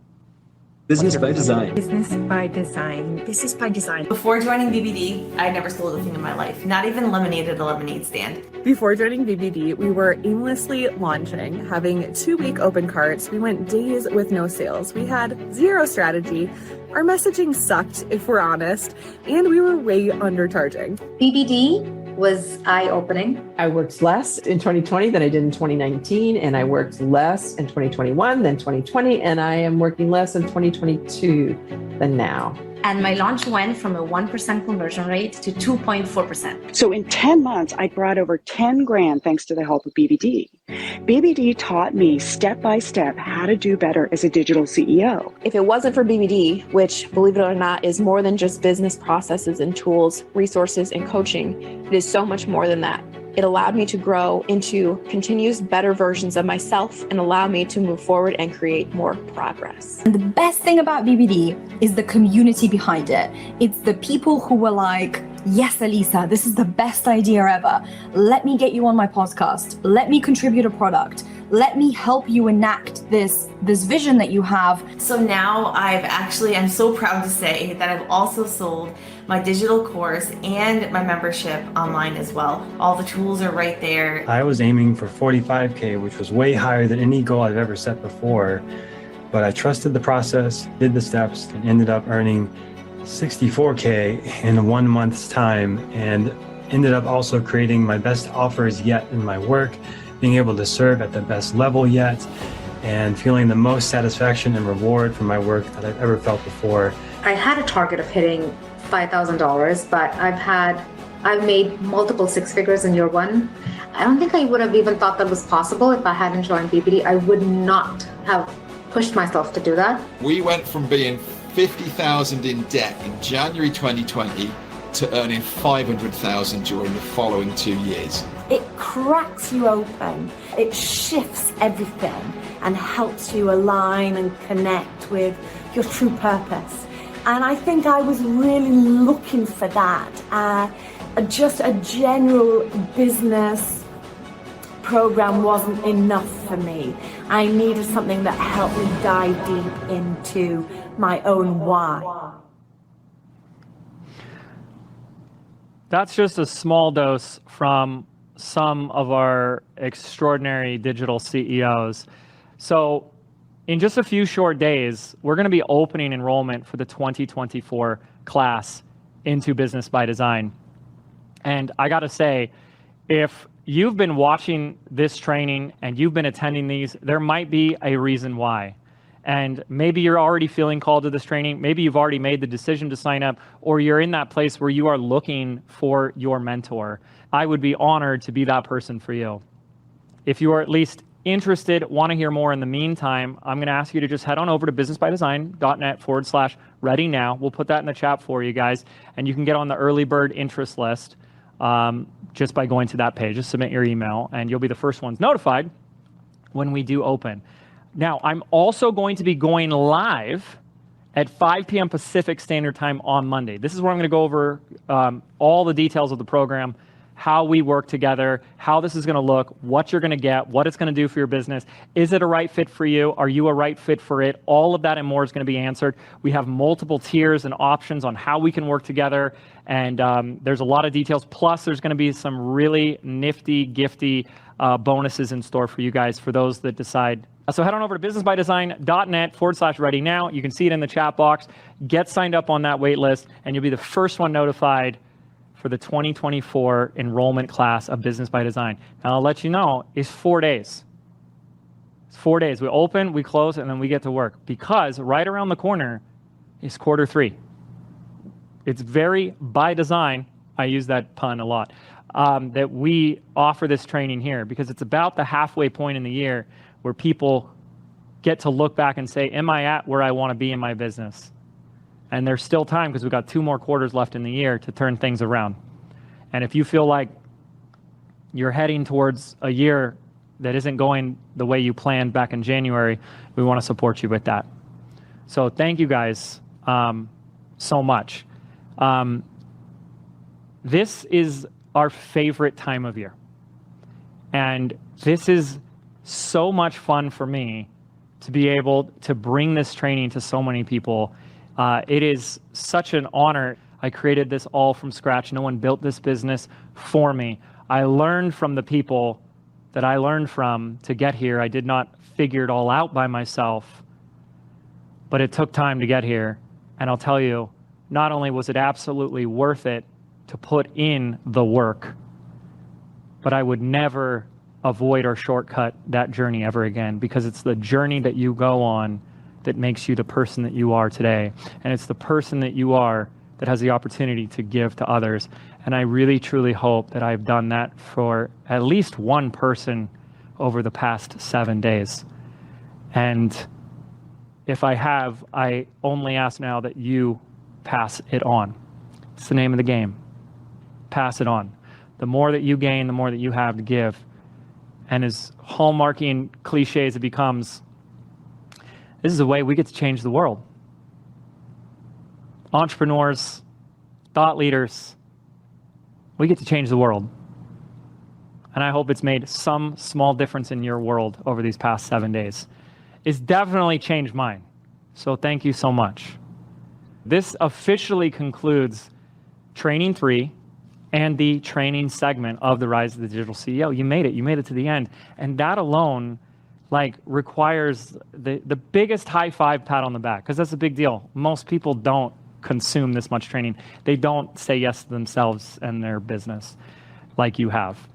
Business by Design. Business by Design. Business by Design. Before joining BBD, I never sold a thing in my life, not even lemonade at a lemonade stand. Before joining BBD, we were aimlessly launching, having 2-week open carts. We went days with no sales. We had 0 strategy. Our messaging sucked, if we're honest, and we were way undercharging. BBD was eye-opening. I worked less in 2020 than I did in 2019, and I worked less in 2021 than 2020, and I am working less in 2022 than now. And my launch went from a 1% conversion rate to 2.4%. So in 10 months, I brought over 10 grand thanks to the help of BBD. BBD taught me step by step how to do better as a digital CEO. If it wasn't for BBD, which, believe it or not, is more than just business processes and tools, resources, and coaching, it is so much more than that. It allowed me to grow into continuous better versions of myself and allow me to move forward and create more progress. And the best thing about BBD is the community behind it. It's the people who were like, yes, Elisa, this is the best idea ever. Let me get you on my podcast. Let me contribute a product. Let me help you enact this vision that you have. So now I'm so proud to say that I've also sold my digital course and my membership online as well. All the tools are right there. I was aiming for 45K, which was way higher than any goal I've ever set before. but I trusted the process, did the steps, and ended up earning $64K in 1 month's time, and ended up also creating my best offers yet in my work, being able to serve at the best level yet, and feeling the most satisfaction and reward from my work that I've ever felt before. I had a target of hitting $5,000, but I've made multiple six figures in year one. I don't think I would have even thought that was possible if I hadn't joined BBD. I would not have pushed myself to do that. We went from being 50,000 in debt in January 2020 to earning 500,000 during the following 2 years. It cracks you open. It shifts everything and helps you align and connect with your true purpose. And I think I was really looking for that. Just a general business program wasn't enough for me. I needed something that helped me dive deep into my own why. That's just a small dose from some of our extraordinary digital CEOs. So in just a few short days, we're going to be opening enrollment for the 2024 class into Business by Design. And I got to say, if you've been watching this training and you've been attending these, there might be a reason why. And maybe you're already feeling called to this training. Maybe you've already made the decision to sign up, or you're in that place where you are looking for your mentor. I would be honored to be that person for you. If you are at least interested, want to hear more in the meantime, I'm going to ask you to just head on over to businessbydesign.net/ready now. We'll put that in the chat for you guys, and you can get on the early bird interest list just by going to that page. Just submit your email, and you'll be the first ones notified when we do open. Now, I'm also going to be going live at 5 p.m. Pacific Standard Time on Monday. This is where I'm going to go over all the details of the program, how we work together, how this is going to look, what you're going to get, what it's going to do for your business. Is it a right fit for you? Are you a right fit for it? All of that and more is going to be answered. We have multiple tiers and options on how we can work together, and there's a lot of details. Plus, there's going to be some really nifty, gifty bonuses in store for you guys for those that decide. So head on over to businessbydesign.net/ready now. You can see it in the chat box. Get signed up on that wait list, and you'll be the first one notified for the 2024 enrollment class of Business by Design. Now, I'll let you know, it's 4 days. It's 4 days. We open, we close, and then we get to work, because right around the corner is Q3. It's very by design, I use that pun a lot, that we offer this training here, because it's about the halfway point in the year where people get to look back and say, am I at where I want to be in my business? And there's still time, because we've got 2 more quarters left in the year to turn things around. And if you feel like you're heading towards a year that isn't going the way you planned back in January, we want to support you with that. So thank you guys so much. This is our favorite time of year. And this is so much fun for me to be able to bring this training to so many people. It is such an honor. I created this all from scratch. No one built this business for me. I learned from the people that I learned from to get here. I did not figure it all out by myself, but it took time to get here. And I'll tell you, not only was it absolutely worth it to put in the work, but I would never avoid or shortcut that journey ever again, because it's the journey that you go on that makes you the person that you are today. And it's the person that you are that has the opportunity to give to others. And I really, truly hope that I've done that for at least one person over the past 7 days. And if I have, I only ask now that you pass it on. It's the name of the game. Pass it on. The more that you gain, the more that you have to give. And as hallmarky and cliche as it becomes, this is a way we get to change the world. Entrepreneurs, thought leaders, we get to change the world. And I hope it's made some small difference in your world over these past 7 days. It's definitely changed mine. So thank you so much. This officially concludes Training 3 and the training segment of the Rise of the Digital CEO. You made it. You made it to the end. And that alone like requires the biggest high five pat on the back, because that's a big deal. Most people don't consume this much training. They don't say yes to themselves and their business like you have.